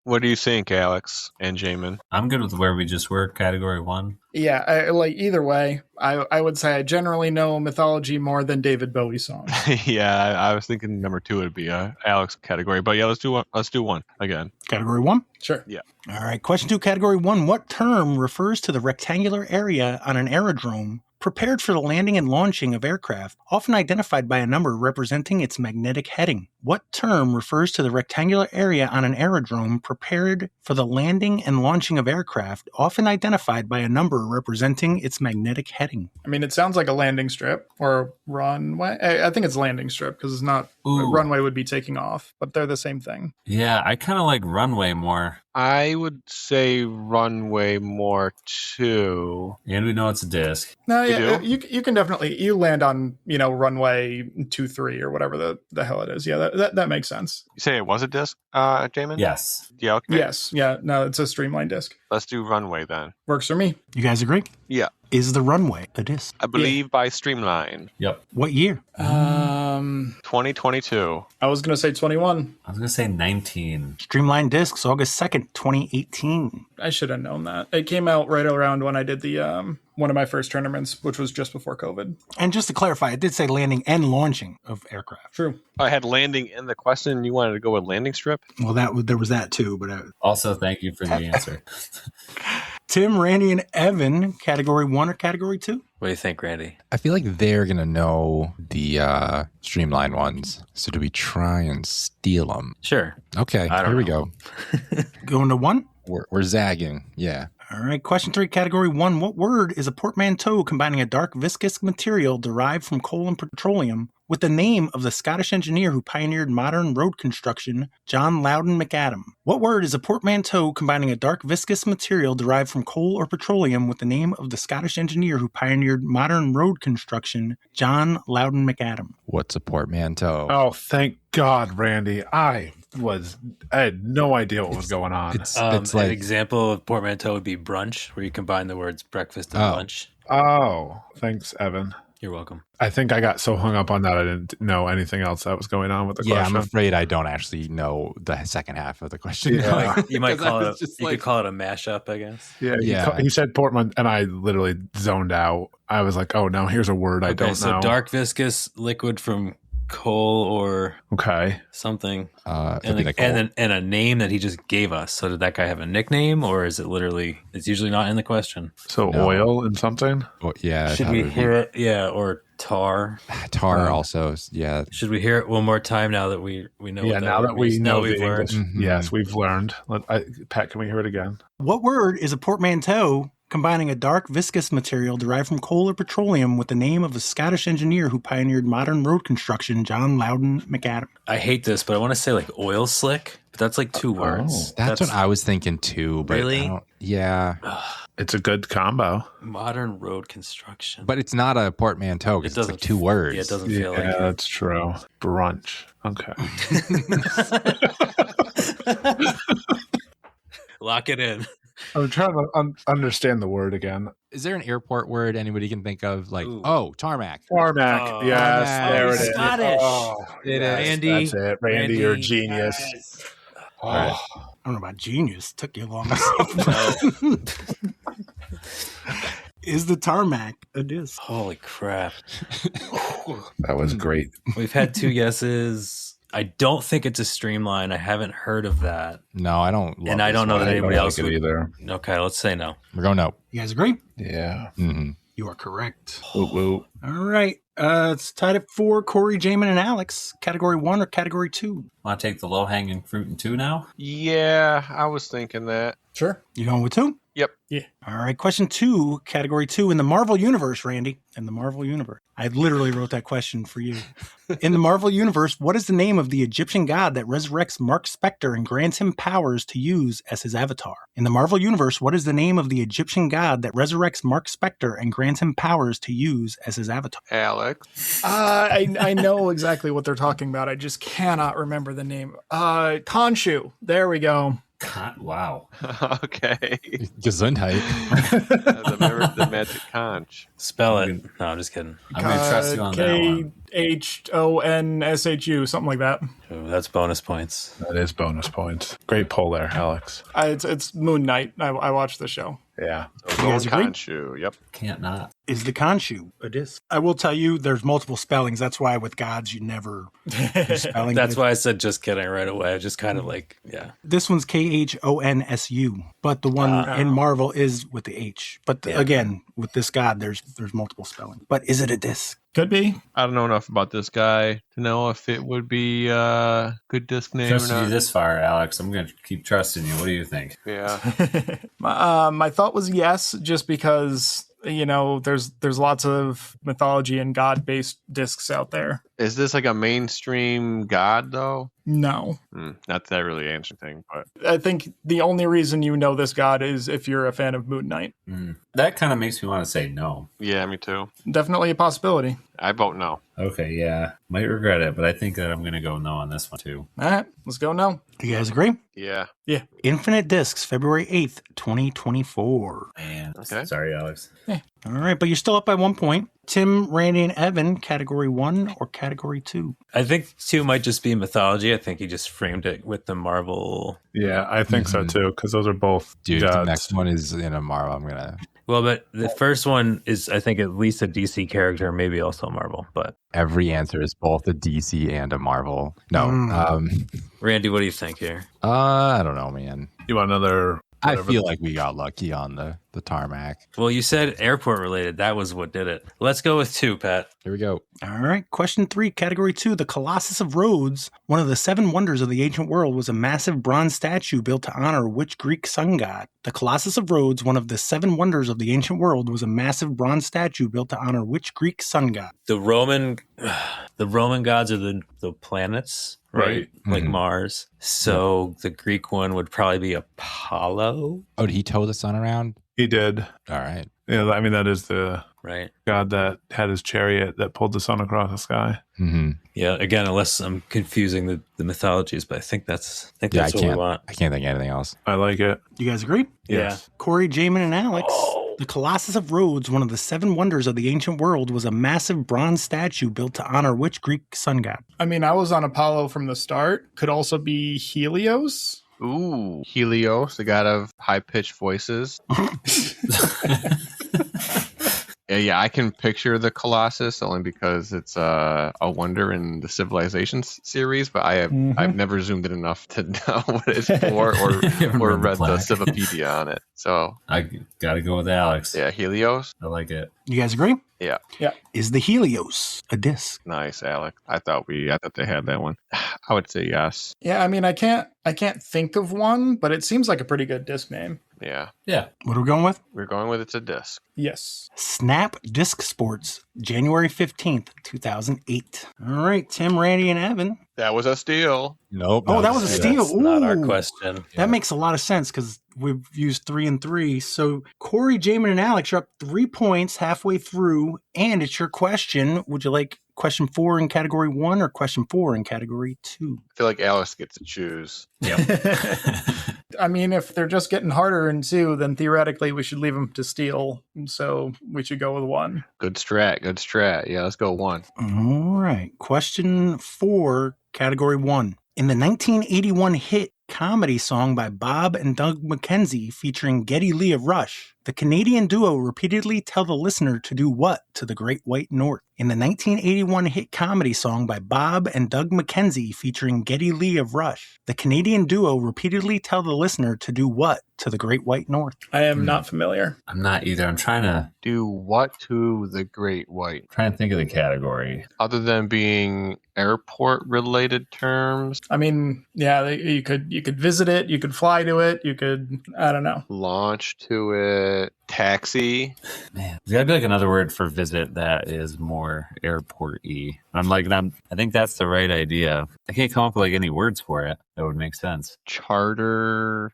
What do you think, Alex and Jaimen? I'm good with where we just were, category 1. Yeah, either way, I would say I generally know mythology more than David Bowie songs. Yeah, I was thinking number 2 would be Alex category, but yeah, let's do one. Let's do 1 again. Category 1? Sure. Yeah. All right, question 2, category 1. What term refers to the rectangular area on an aerodrome prepared for the landing and launching of aircraft, often identified by a number representing its magnetic heading. What term refers to the rectangular area on an aerodrome prepared for the landing and launching of aircraft, often identified by a number representing its magnetic heading? I mean, it sounds like a landing strip or runway. I think it's landing strip because it's not. Ooh. Runway would be taking off, but they're the same thing. Yeah, I kind of like runway more. I would say runway more too. And we know it's a disc. No, You yeah, do? you can definitely you land on runway 23 or whatever the hell it is. Yeah, that makes sense. You say it was a disc, Jaimen? Yes. Yeah, okay. Yes, yeah, no, it's a streamlined disc. Let's do runway then. Works for me. You guys agree? Yeah. Is the runway a disc? I believe by Streamline. Yep. What year? 2022. I was gonna say 21. I was going to say 19. Streamlined Discs, August 2nd, 2018. I should have known that. It came out right around when I did the one of my first tournaments, which was just before COVID. And just to clarify, it did say landing and launching of aircraft. True. I had landing in the question. You wanted to go with landing strip? Well, there was that too, but Also, thank you for the answer. Tim, Randy, and Evan, category 1 or category 2? What do you think, Randy? I feel like they're going to know the streamline ones. So do we try and steal them? Sure. Okay, I don't here we know. go. Going to 1? We're zagging. Yeah. All right, question 3, category 1. What word is a portmanteau combining a dark viscous material derived from coal and petroleum with the name of the Scottish engineer who pioneered modern road construction, John Loudon McAdam? What word is a portmanteau combining a dark viscous material derived from coal or petroleum with the name of the Scottish engineer who pioneered modern road construction, John Loudon McAdam? What's a portmanteau? Oh, thank God, Randy. I had no idea what was going on. It's An like example of portmanteau would be brunch, where you combine the words breakfast and Oh. lunch. Oh, thanks, Evan. You're welcome. I think I got so hung up on that I didn't know anything else that was going on with the yeah. question. I'm afraid I don't actually know the second half of the question. Yeah. You might 'Cause I call was it. just You like- could call it a mashup, I guess. Yeah, he said Portman, and I literally zoned out. I was like, "Oh no, here's a word I don't so know." dark viscous liquid from coal or Okay. something, could be the coal. and a name that he just gave us. So did that guy have a nickname, or is it literally? It's usually not in the question. So No. oil and something. Well, yeah. Should that we would be- hear it? Yeah, or tar. Tar also? Yeah. Should we hear it one more time now that we know? Yeah, what now that we means? know the we've learned. English. Mhm. Yes, we've learned. Pat, can we hear it again? What word is a portmanteau combining a dark viscous material derived from coal or petroleum with the name of a Scottish engineer who pioneered modern road construction, John Loudon McAdam? I hate this, but I want to say like oil slick, but that's like two words. That's what I was thinking too. But Really? I don't- yeah. It's a good combo. Modern road construction. But it's not a portmanteau because it's like 2 words. Yeah, it doesn't Yeah, feel like it. that's true. Brunch. Okay. Lock it in. I'm trying to understand the word again. Is there an airport word anybody can think of? Like, Ooh. tarmac. Tarmac. Oh, Yes, tarmac. there Oh, it is. Scottish. Oh, It yes, is. Randy. That's it. Randy, you're a genius. Oh. I don't know about genius. Took you long. Is the tarmac a disc? Holy crap. That was great. We've had 2 guesses. I don't think it's a streamline. I haven't heard of that. No, I don't. Love And I this don't know one. that anybody I don't else like it would. either. Okay, let's say no. We're going no. You guys agree? Yeah. Mm-hmm. You are correct. Woo woo. All right. It's tied at 4. Corey, Jaimen, and Alex. Category 1 or category 2? Want to take the low hanging fruit in 2 now? Yeah, I was thinking that. Sure. You going with 2? Yep. Yeah. All right. Question 2, category 2. In the Marvel Universe, Randy. In the Marvel Universe. I literally wrote that question for you. In the Marvel Universe, what is the name of the Egyptian god that resurrects Mark Spector and grants him powers to use as his avatar? In the Marvel Universe, what is the name of the Egyptian god that resurrects Mark Spector and grants him powers to use as his avatar? Alex. I know exactly what they're talking about. I just cannot remember the name. Khonshu. There we go. Wow. Okay. Gesundheit. The magic conch. Spell it. No, I'm just kidding. I'm going to trust you on that one. KHONSHU, something like that. Oh, that's bonus points. That is bonus points. Great pull there, Alex. It's Moon Knight. I watched the show. Yeah. You guys agree? Khonshu, yep. Can't not. Is the Khonshu a disc? I will tell you, there's multiple spellings. That's why with gods, you never use spelling. That's why I said just kidding right away. I just kind of like, yeah. This one's KHONSU, but the one in Marvel is with the H. But again, with this god, there's multiple spelling. But is it a disc? Could be. I don't know enough about this guy to know if it would be a good disc name or Trusted you not. this far, Alex. I'm going to keep trusting you. What do you think? Yeah. My thought was yes, just because there's lots of mythology and god based discs out there. Is this like a mainstream god, though? No. Not that really answering thing, but I think the only reason you know this god is if you're a fan of Moon Knight. That kind of makes me want to say no. Yeah, me too. Definitely a possibility. I vote no. Okay, yeah. Might regret it, but I think that I'm going to go no on this one, too. All right, let's go now. You guys agree? Yeah. Infinite Discs, February 8th, 2024. Man. Okay. Sorry, Alex. All right, but you're still up by 1 point. Tim, Randy, and Evan, category 1 or category 2? I think 2 might just be mythology. I think he just framed it with the Marvel. Yeah, I think so too, because those are both Dude, gods. the next one is in a Marvel. I'm gonna. Well, but the first one is, I think, at least a DC character, maybe also Marvel. But Every answer is both a DC and a Marvel. No, Randy, what do you think here? I don't know, man. You want another? I whatever. feel like we got lucky on the tarmac. Well, you said airport related. That was what did it. Let's go with 2, Pat. Here we go. All right, question 3, category 2. The Colossus of Rhodes, one of the 7 wonders of the ancient world, was a massive bronze statue built to honor which Greek sun god? The Colossus of Rhodes, one of the 7 wonders of the ancient world, was a massive bronze statue built to honor which Greek sun god? The Roman gods are the planets, right? Like Mars. So the Greek one would probably be Apollo, Oh, did he tow the sun around? He did. All right. Yeah, I mean that is the right? god that had his chariot that pulled the sun across the sky. Mm-hmm. Yeah. Again, unless I'm confusing the mythologies, but I think that's I what we can't. want. I can't think of anything else. I like it. You guys agree? Yes. Corey, Jaimen, and Alex. The Colossus of Rhodes, one of the 7 wonders of the ancient world, was a massive bronze statue built to honor which Greek sun god? I mean, I was on Apollo from the start. Could also be Helios. ooh, Helios, the god of high-pitched voices. Yeah, I can picture the Colossus only because it's a wonder in the Civilizations series, but I've never zoomed in enough to know what it's for or read the Civipedia on it. So I got to go with Alex. yeah, Helios. I like it. You guys agree? Yeah. Is the Helios a disc? Nice, Alec. I thought they had that one. I would say yes. Yeah, I mean, I can't think of one, but it seems like a pretty good disc name. Yeah. Yeah. What are we going with? We're going with it's a disc. Yes. Snap Disc Sports, January 15th, 2008. All right, Tim, Randy, and Evan. That was a steal. Nope. Oh, that was a steal. That's not our Ooh. question. That makes a lot of sense because we've used 3 and 3. So Corey, Jaimen, and Alex are up 3 points halfway through, and it's your question. Would you like question 4 in category 1 or question 4 in category 2? I feel like Alice gets to choose. I mean, if they're just getting harder in 2, then theoretically we should leave them to steal. So we should go with 1. Good strat. Yeah, let's go 1. All right. Question 4, category 1. In the 1981 hit comedy song by Bob and Doug McKenzie featuring Geddy Lee of Rush, the Canadian duo repeatedly tell the listener to do what to the Great White North? In the 1981 hit comedy song by Bob and Doug McKenzie featuring Geddy Lee of Rush, the Canadian duo repeatedly tell the listener to do what to the Great White North? I am not familiar. I'm not either. I'm trying to Do what to the Great White? think of the category. Other than being airport-related terms, I mean, yeah, you could visit it, you could fly to it, you could, I don't know. launch to it, taxi. Man, there's got to be like another word for visit that is more airport-y. I think that's the right idea. I can't come up with like any words for it that would make sense. Charter.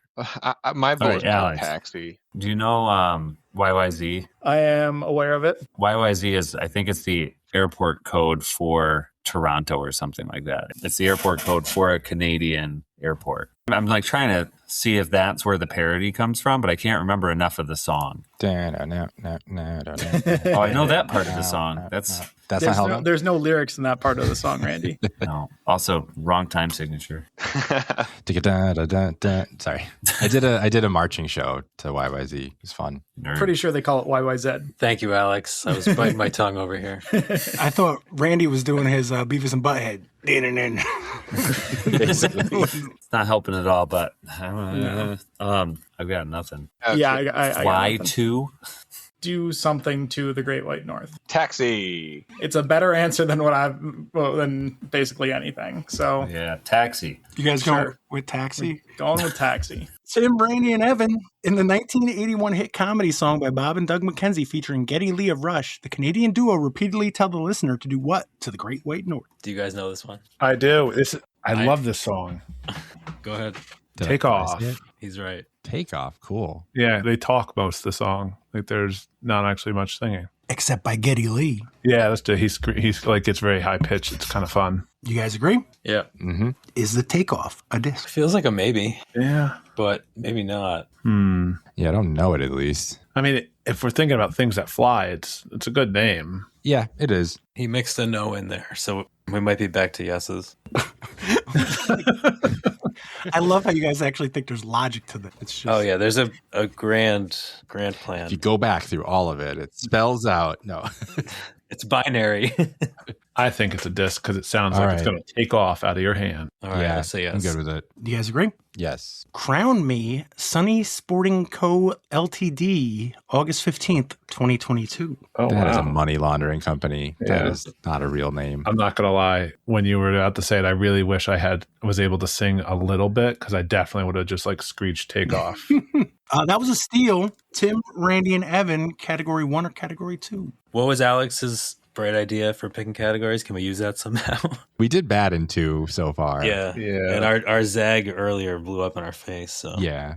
My vote is Alex. taxi. Do you know YYZ? I am aware of it. YYZ is, I think it's the airport code for Toronto or something like that. It's the airport code for a Canadian airport. I'm like trying to see if that's where the parody comes from, but I can't remember enough of the song. Oh, I know that part of the song. That's There's no lyrics in that part of the song, Randy. no. Also, wrong time signature. Sorry, I did a marching show to YYZ. It was fun. Nerd. Pretty sure they call it YYZ. Thank you, Alex. I was biting my tongue over here. I thought Randy was doing his Beavis and Butthead. It's not helping at all, but I've got nothing. Yeah, I got Fly nothing. to? Do something to the Great White North. Taxi. It's a better answer than than basically anything. So Yeah, taxi. You guys going with Taxi? going with Taxi. Tim, Randy, and Evan in the 1981 hit comedy song by Bob and Doug McKenzie featuring Geddy Lee of Rush, the Canadian duo repeatedly tell the listener to do what to the Great White North? Do you guys know this one? I do. I love this song. Go ahead. Take Off. He's right. Take Off. Cool. Yeah, they talk most of the song. Like there's not actually much singing. Except by Geddy Lee. Yeah, that's true. He's like gets very high pitched. It's kind of fun. You guys agree? Yeah. Mm-hmm. Is the Takeoff a disc? Feels like a maybe, Yeah. but maybe not. Yeah, I don't know it at least. I mean, if we're thinking about things that fly, it's a good name. Yeah, it is. He mixed a no in there, so we might be back to yeses. I love how you guys actually think there's logic to that. It's just, Oh yeah, there's a grand plan. If you go back through all of it, it spells out. No. It's binary. I think it's a disc because it sounds All like it's right. going to take off out of your hand. All right, I say I'm yes. good with it. Do you guys agree? Yes. Crown Me, Sunny Sporting Co. Ltd., August 15th, 2022. Oh, That is a wow. money laundering company. That Yeah. is not a real name. I'm not going to lie. When you were about to say it, I really wish I was able to sing a little bit because I definitely would have just like screeched Take Off. That was a steal. Tim, Randy, and Evan, category 1 or category 2? What was Alex's bright idea for picking categories? Can we use that somehow? We did bad in 2 so far. Yeah. And our zag earlier blew up in our face. So Yeah.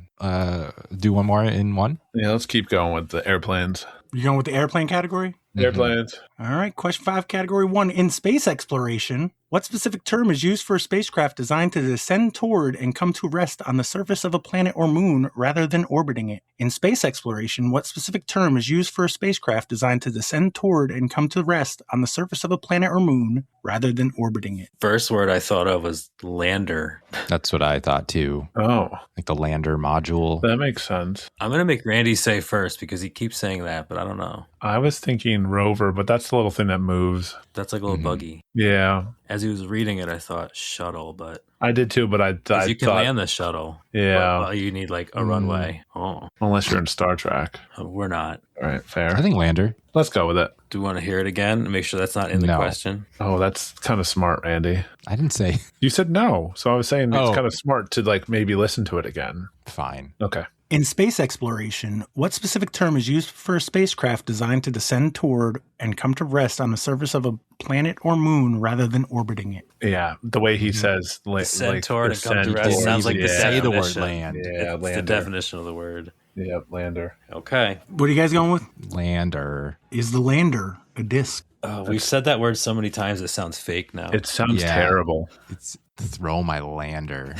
Do one more in 1? Yeah, let's keep going with the airplanes. You going with the airplane category? Airplanes. All right. Question 5, category 1. In space exploration, what specific term is used for a spacecraft designed to descend toward and come to rest on the surface of a planet or moon rather than orbiting it? In space exploration, what specific term is used for a spacecraft designed to descend toward and come to rest on the surface of a planet or moon rather than orbiting it? first word I thought of was lander. That's what I thought too. Oh, Like the lander module. that makes sense. I'm gonna make Randy say first because he keeps saying that, but I don't know. I was thinking rover, but that's the little thing that moves. That's like a little Mhm. buggy. Yeah, As he was reading it, I thought shuttle, but I did too, but I 'cause you can thought, land the shuttle. yeah, But you need like a runway. Oh, unless you're in Star Trek. we're not. All right, fair. I think lander. Let's go with it. Do we want to hear it again and make sure that's not in the No. question? Oh, that's kind of smart, Randy. I didn't say You said no, so I was saying it's Oh. kind of smart to like maybe listen to it again. fine. Okay. In space exploration, what specific term is used for a spacecraft designed to descend toward and come to rest on the surface of a planet or moon rather than orbiting it? Yeah, the way he says Descend toward and come to descend rest toward. sounds like You the say the word definition. land. Yeah, It's the lander. definition of the word. Yeah, lander. Okay. What are you guys going with? Lander. Is the lander a disc? Oh, we've said that word so many times it sounds fake now. It sounds Yeah. terrible. It's throw my lander.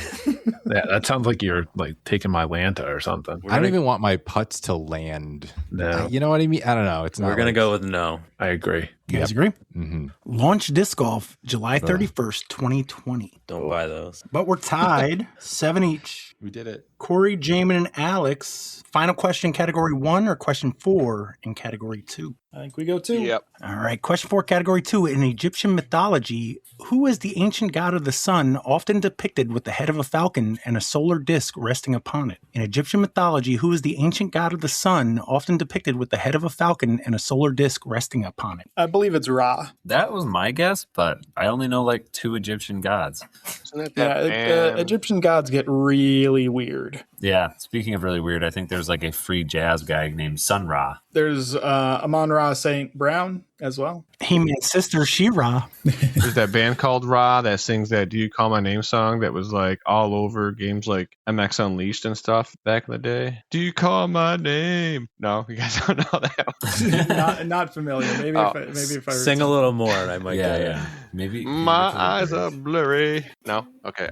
Yeah, that sounds like you're like taking my Lanta or something. I don't even want my putts to land. No, You know what I mean? I don't know. It's not. We're gonna like- go with no. I agree. You guys agree? Mhm. Launch Disc Golf, July 31st, 2020. Don't buy those. But we're tied, 7 each. We did it. Corey, Jaimen, and Alex. Final question, category 1 or question 4 in category 2? I think we go 2. Yep. All right, question 4, category 2. In Egyptian mythology, who is the ancient god of the sun, often depicted with the head of a falcon and a solar disk resting upon it? In Egyptian mythology, who is the ancient god of the sun, often depicted with the head of a falcon and a solar disk resting upon it? I believe it's Ra. That was my guess, but I only know like 2 Egyptian gods. Isn't that Yeah, that band? Egyptian gods get really weird. Yeah. Speaking of really weird, I think there's like a free jazz guy named Sun Ra. There's Amon-Ra St. Brown as well. He-Man's sister, She-Ra. There's that band called Ra that sings that "Do You Call My Name" song that was like all over games like MX Unleashed and stuff back in the day. Do you call my name? No, you guys don't know that. not familiar. Maybe if I Sing a little more, and I might get it. Yeah. Maybe My eyes are blurry. No, okay.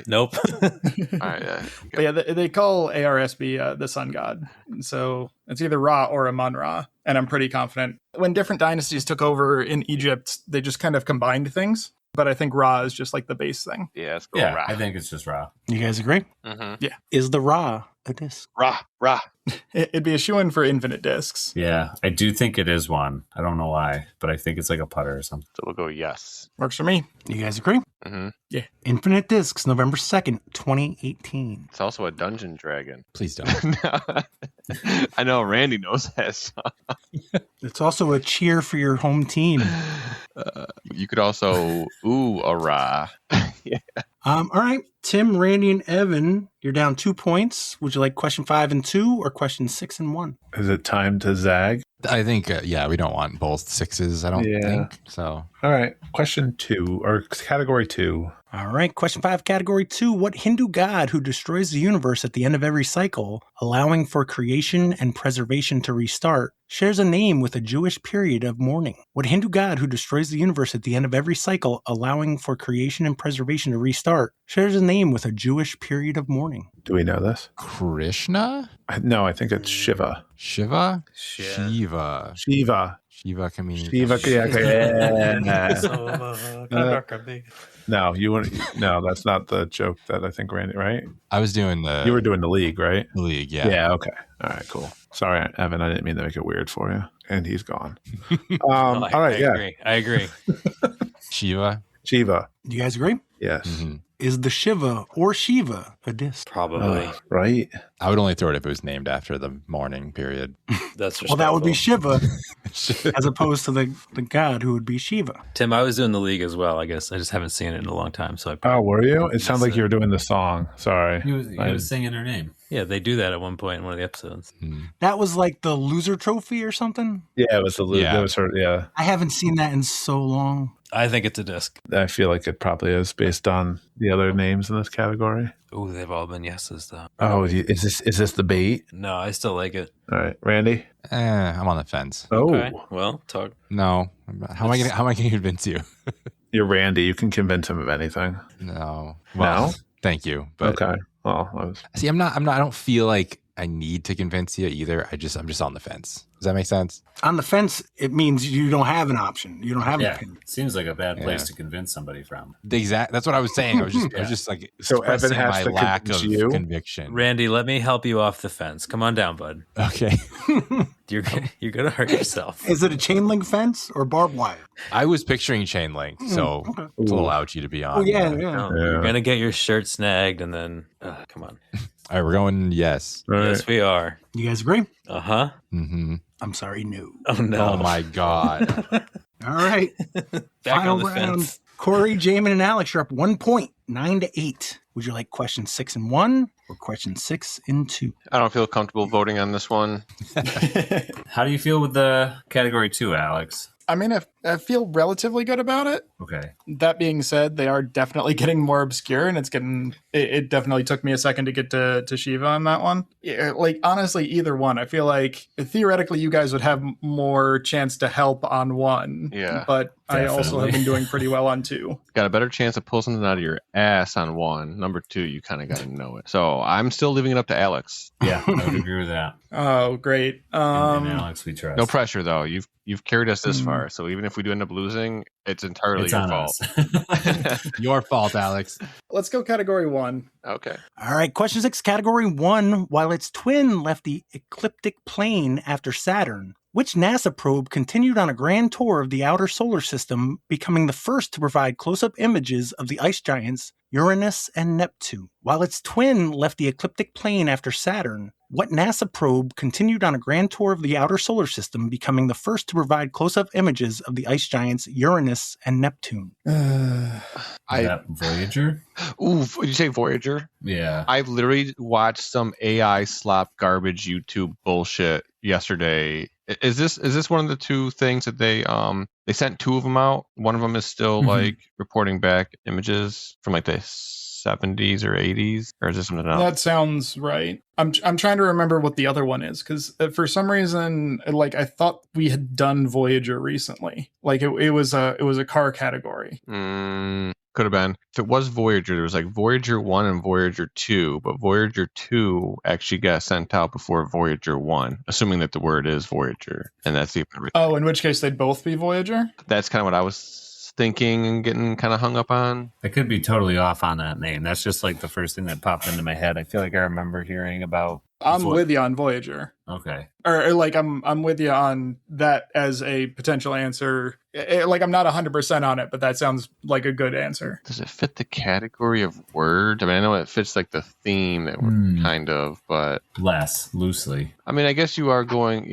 Nope. All right. But yeah, they call ARSB the sun god. So it's either Ra or Amon-Ra. And I'm pretty confident. When different dynasties took over in Egypt, they just kind of combined things. But I think Ra is just like the base thing. Yeah, let's go Yeah, Ra. I think it's just Ra. You guys agree? Mm-hmm. Yeah. Is the Ra a disc? Ra. It'd be a shoo-in for infinite discs. Yeah, I do think it is one. I don't know why, but I think it's like a putter or something. So we'll go yes. Works for me. You guys agree? Mm-hmm. Yeah. Infinite Discs, November 2nd, 2018. It's also a Dungeon Dragon. Please don't. I know Randy knows that song. It's also a cheer for your home team. You could also a Ra. Yeah. All right, Tim, Randy, and Evan, you're down 2 points. Would you like question 5 and 2 or question 6 and 1? Is it time to zag? I think, we don't want both sixes, I don't think. So, All right. Question 2 or category 2. All right, question 5, category 2. What Hindu god who destroys the universe at the end of every cycle, allowing for creation and preservation to restart, shares a name with a Jewish period of mourning? What Hindu god who destroys the universe at the end of every cycle, allowing for creation and preservation to restart, shares a name with a Jewish period of mourning? Do we know this? Krishna? No, I think it's Shiva. Shiva? Shit. Shiva. Shiva can mean Shiva. No, you wouldn't. No, that's not the joke that I think Randy. Right? I was doing You were doing the league, right? league, yeah. Yeah. Okay. All right. Cool. Sorry, Evan. I didn't mean to make it weird for you. And he's gone. All right. I agree. Shiva. Shiva. Do you guys agree? Yes. Mm-hmm. Is the Shiva or Shiva a disc? Probably. Right. I would only throw it if it was named after the mourning period. That's Well, that would be respectful. Shiva as opposed to the god who would be Shiva. Tim, I was doing the league as well, I guess. I just haven't seen it in a long time. So Oh, were you? It sounds like you were doing the song. Sorry. He was singing her name. yeah, they do that at one point in one of the episodes. That was like the loser trophy or something? Yeah, it was the league. Yeah. It was her. Yeah. I haven't seen that in so long. I think it's a disc. I feel like it probably is based on the other names in this category. Oh, they've all been yeses though. Oh, is this the bait? No, I still like it. All right, Randy. I'm on the fence. Oh, Okay. Well, talk. No. How am I going to convince you? you're Randy. You can convince him of anything. No. Well, No? thank you. But Okay. Well, I was, see, I don't feel like I need to convince you either. I'm just on the fence. Does that make sense? On the fence, it means you don't have an option. You don't have an Yeah, opinion. seems like a bad place Yeah. to convince somebody from. That's what I was saying. I was just like So Evan expressing has my to lack convince of you? conviction. Randy, let me help you off the fence. Come on down, bud. Okay. You're gonna hurt yourself. Is it a chain link fence or barbed wire? I was picturing chain link, so okay. it's a little ouchy to be on. Oh, yeah. No, Yeah. You're gonna get your shirt snagged, and then come on. All right, we're going yes. all right. Yes, we are. You guys agree? Uh-huh. Mm-hmm. I'm sorry, no. Oh no. Oh my God. All right. Back Final on the round. fence. Corey, Jaimen, and Alex, you're up 1 point, 9-8. Would you like question 6 and 1 or question 6 and 2? I don't feel comfortable voting on this one. How do you feel with the category 2, Alex? I mean, I feel relatively good about it. Okay. That being said, they are definitely getting more obscure, and it definitely took me a second to get to Shiva on that one. Yeah, like, honestly, either one. I feel like theoretically you guys would have more chance to help on one. Yeah. But I also have Definitely. been doing pretty well on two. Got a better chance of pulling something out of your ass on one. Number two, you kind of got to know it. So I'm still leaving it up to Alex. Yeah, I would agree with that. Oh, great. In Alex, we trust. No pressure though. You've carried us this far. So even if we do end up losing, it's entirely It's your on fault. us. Your fault, Alex. Let's go category 1. Okay. All right, question 6, category 1. While its twin left the ecliptic plane after Saturn, which NASA probe continued on a grand tour of the outer solar system, becoming the first to provide close-up images of the ice giants Uranus, and Neptune. While its twin left the ecliptic plane after Saturn, what NASA probe continued on a grand tour of the outer solar system, becoming the first to provide close-up images of the ice giants Uranus and Neptune? That Voyager? Ooh, did you say Voyager? Yeah. I've literally watched some AI slop garbage YouTube bullshit yesterday. Is this one of the two things that they sent two of them out? One of them is still like reporting back images from like the 70s or 80s, or is this something else? That sounds right. I'm trying to remember what the other one is, because for some reason, like, I thought we had done Voyager recently. Like it was a car category. Could have been. If it was Voyager, there was like Voyager 1 and Voyager 2, but Voyager 2 actually got sent out before Voyager 1, assuming that the word is Voyager, and that's the everything. Oh, in which case they'd both be Voyager? That's kind of what I was thinking and getting kind of hung up on. I could be totally off on that name. That's just like the first thing that popped into my head. I feel like I remember hearing about... I'm with you on Voyager. Okay. Or like I'm with you on that as a potential answer. Like, I'm not 100% on it, but that sounds like a good answer. Does it fit the category of word? I mean, I know it fits like the theme that we're kind of, but less loosely. I mean, I guess you are going,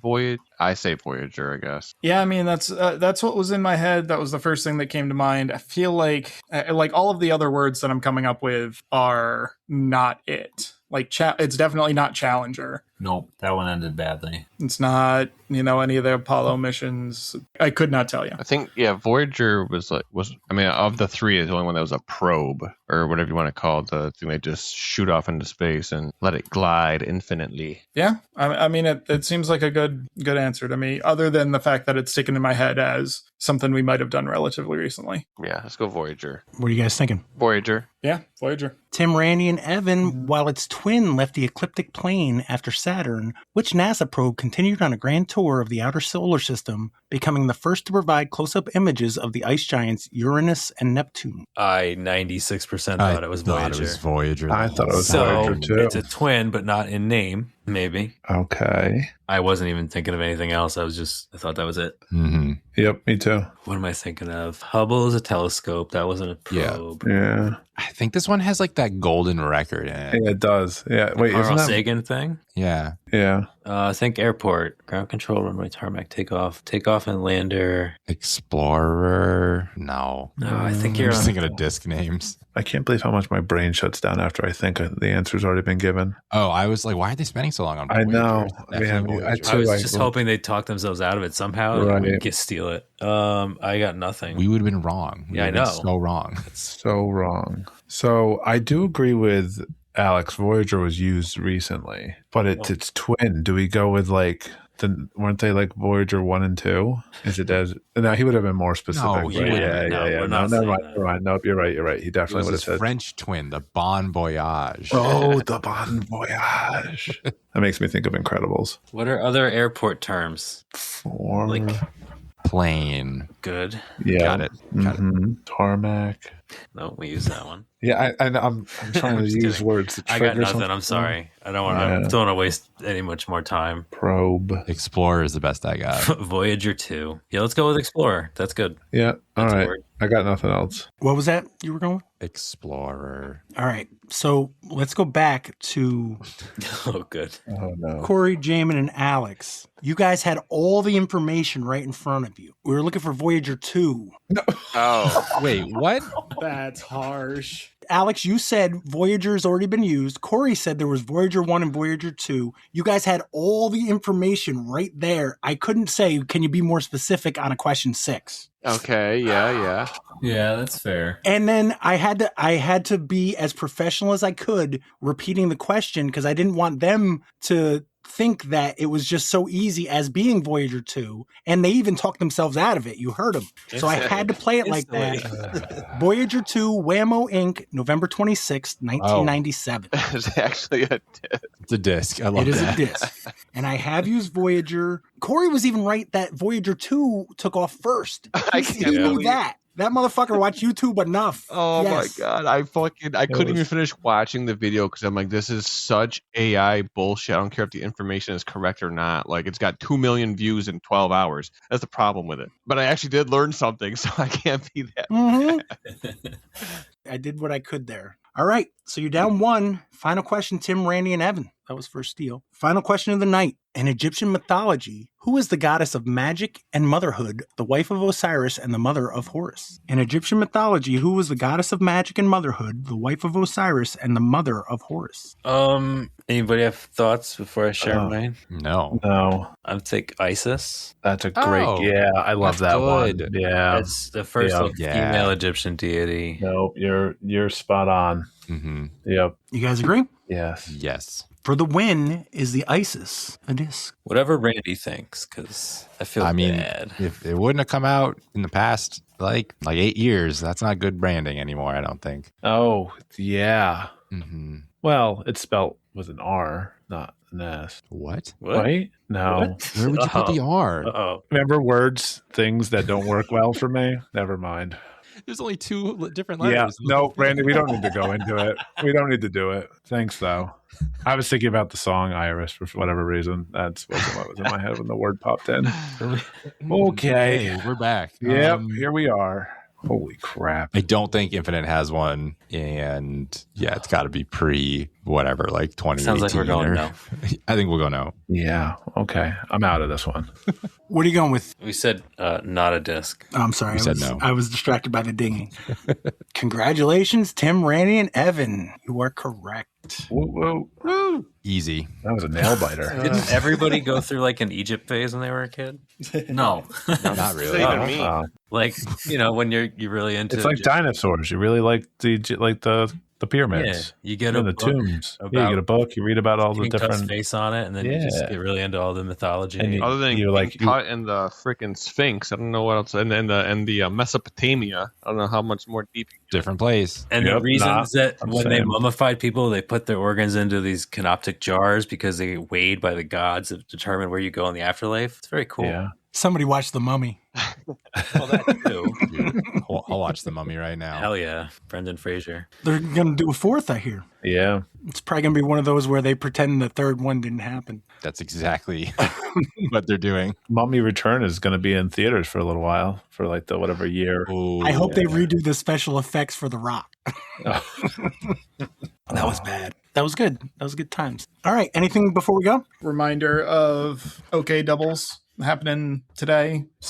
Voyager. I say Voyager, I guess. Yeah, I mean, that's what was in my head. That was the first thing that came to mind. I feel like all of the other words that I'm coming up with are not it. Like, it's definitely not Challenger. Nope, that one ended badly. It's not, any of the Apollo missions. I could not tell you. I think, Voyager was of the three, is the only one that was a probe, or whatever you want to call it, the thing they just shoot off into space and let it glide infinitely. Yeah, I mean, it seems like a good answer to me, other than the fact that it's sticking in my head as something we might have done relatively recently. Yeah, let's go Voyager. What are you guys thinking? Voyager. Yeah, Voyager. Tim, Randy, and Evan, while its twin left the ecliptic plane after Saturn, which NASA probe continued on a grand tour of the outer solar system, becoming the first to provide close-up images of the ice giants Uranus and Neptune? I 96% thought it was Voyager. I thought it was So Voyager too. it's a twin, but not in name, maybe. Okay. I wasn't even thinking of anything else. I thought that was it. Mm-hmm. Yep, me too. What am I thinking of? Hubble is a telescope. That wasn't a probe. Yeah. I think this one has like that golden record in it. Yeah, it does. Yeah. Wait, Carl isn't that... Sagan thing? Yeah. Yeah. I think airport, ground control, runway, tarmac, takeoff and lander. Explorer. No. No, I think I'm you're just on. thinking of disc names. I can't believe how much my brain shuts down after I think the answer's already been given. Oh, I was like, why are they spending so long on I Voyager? know. Definitely Man, Voyager. I was just hoping they'd talk themselves out of it somehow and Right. we'd steal it. I got nothing. We would have been wrong. Yeah, I know. So wrong. So wrong. So I do agree with Alex. Voyager was used recently, but it's twin. Do we go with weren't they like Voyager 1 and 2? Is it as... No, he would have been more specific. No, right? he wouldn't. Yeah. We're No, not never saying mind. that. Never mind. Nope, you're right. He It definitely was would have his said... French twin, the Bon Voyage. Oh, the Bon Voyage. That makes me think of Incredibles. What are other airport terms? Form. Plane. Good. Yeah. Got it. Tarmac. No, we use that one. Yeah, I'm trying to Just use kidding. words to I trigger got nothing. something. I'm sorry. I don't want Yeah. to waste any much more time. Probe. Explorer is the best I got. Voyager 2. Yeah, let's go with Explorer. That's good. Yeah. All That's a right. word. I got nothing else. What was that you were going with? Explorer. All right. So let's go back to Oh, good. Oh no. Corey, Jaimen, and Alex. You guys had all the information right in front of you. We were looking for Voyager 2. Oh, Wait, what? That's harsh. Alex, you said Voyager's already been used. Corey said there was Voyager 1 and Voyager 2. You guys had all the information right there. I couldn't say, can you be more specific on a question 6? okay. Yeah. Yeah, that's fair. And then I had to be as professional as I could repeating the question because I didn't want them to think that it was just so easy as being Voyager 2. And they even talked themselves out of it. You heard them. So I had to play it like that. Voyager 2, Whammo Inc., November 26th, 1997. It's actually a It's a disc. I love It is that. a disc. And I have used Voyager. Corey was even right that Voyager 2 took off first. I He can't knew believe- that. That motherfucker watched YouTube enough. Oh Yes. my god! I couldn't even finish watching the video because I'm like, this is such AI bullshit. I don't care if the information is correct or not. Like, it's got 2 million views in 12 hours. That's the problem with it. But I actually did learn something, so I can't be that. Mhm. I did what I could there. All right, so you're down 1. Final question, Tim, Randy, and Evan. That was first steal. Final question of the night. In Egyptian mythology, who is the goddess of magic and motherhood, the wife of Osiris and the mother of Horus? In Egyptian mythology, who was the goddess of magic and motherhood, the wife of Osiris and the mother of Horus? Anybody have thoughts before I share mine? No. I would take Isis. That's a great. Yeah, I love that good. one. Yeah, It's the first female Egyptian deity. Nope, you're spot on. Mm-hmm. Yep. You guys agree? Yes. For the win is the Isis, a disc. Whatever Randy thinks, because I feel bad. If it wouldn't have come out in the past like 8 years, that's not good branding anymore, I don't think. Oh, yeah. Mm-hmm. Well, it's spelled with an R, not an S. What? Right? No. What? Where would you put the R? Uh-oh. Remember things that don't work well for me? Never mind. There's only 2 different letters. Yeah. No, Randy, we don't need to go into it. We don't need to do it. Thanks, though. I was thinking about the song Iris for whatever reason. That's what was in my head when the word popped in. Okay. We're back. Yep, here we are. Holy crap. I don't think Infinite has one. And yeah, it's got to be pre-whatever, like 2018. Sounds like we're going no. I think we'll go no. Yeah. Okay. I'm out of this one. What are you going with? We said not a disc. Oh, I'm sorry. You said no. I was distracted by the dinging. Congratulations, Tim, Randy, and Evan. You are correct. Whoa. Easy. That was a nail biter. Didn't everybody go through like an Egypt phase when they were a kid? No. Not really. Say to me. Like, when you're really into It's like dinosaurs. You really like the pyramids. Yeah, you get and the tombs. You get a book. You read about all the different face on it, and then you just get really into all the mythology. And Other than you're like caught in the freaking Sphinx, I don't know what else. And the Mesopotamia, I don't know how much more deep. Different place. And the reasons that when they mummified people, they put their organs into these canoptic jars because they get weighed by the gods to determine where you go in the afterlife. It's very cool. Yeah. Somebody watch The Mummy. Well, that too. Dude, I'll watch The Mummy right now. Hell yeah. Brendan Fraser. They're going to do a 4th, I hear. Yeah. It's probably going to be one of those where they pretend the 3rd one didn't happen. That's exactly what they're doing. Mummy Return is going to be in theaters for a little while, for like the whatever year. Ooh, I hope they redo the special effects for The Rock. That was bad. That was good. That was good times. All right. Anything before we go? Reminder of OK Doubles happening today /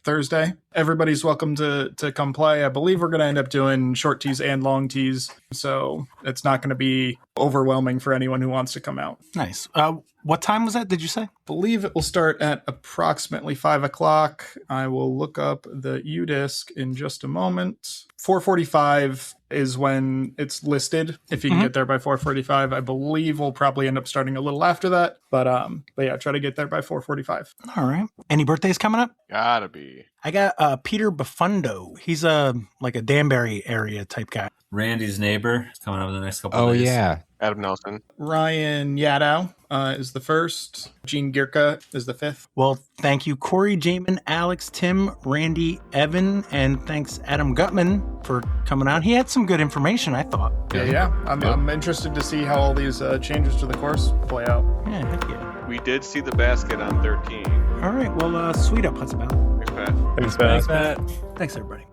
Thursday. Everybody's welcome to come play. I believe we're going to end up doing short tees and long tees, so it's not going to be overwhelming for anyone who wants to come out. Nice. What time was that, did you say? Believe it will start at approximately 5 o'clock. I will look up the UDisc in just a moment. 4:45 is when it's listed. If you can get there by 4:45, I believe we'll probably end up starting a little after that. But yeah, try to get there by 4:45. All right. Any birthdays coming up? Gotta be. I got Peter Bufundo. He's like a Danbury area type guy. Randy's neighbor is coming up in the next couple of days. Oh, yeah. Adam Nelson. Ryan Yadow is the first. Gene Gierka is the 5th. Well, thank you, Corey, Jaimen, Alex, Tim, Randy, Evan, and thanks, Adam Guttmann, for coming on. He had some good information, I thought. Yeah. I'm interested to see how all these changes to the course play out. Yeah, heck yeah. We did see the basket on 13. All right, well, sweet up, Hudson. Thanks, Pat. Thanks, Pat. Thanks, everybody.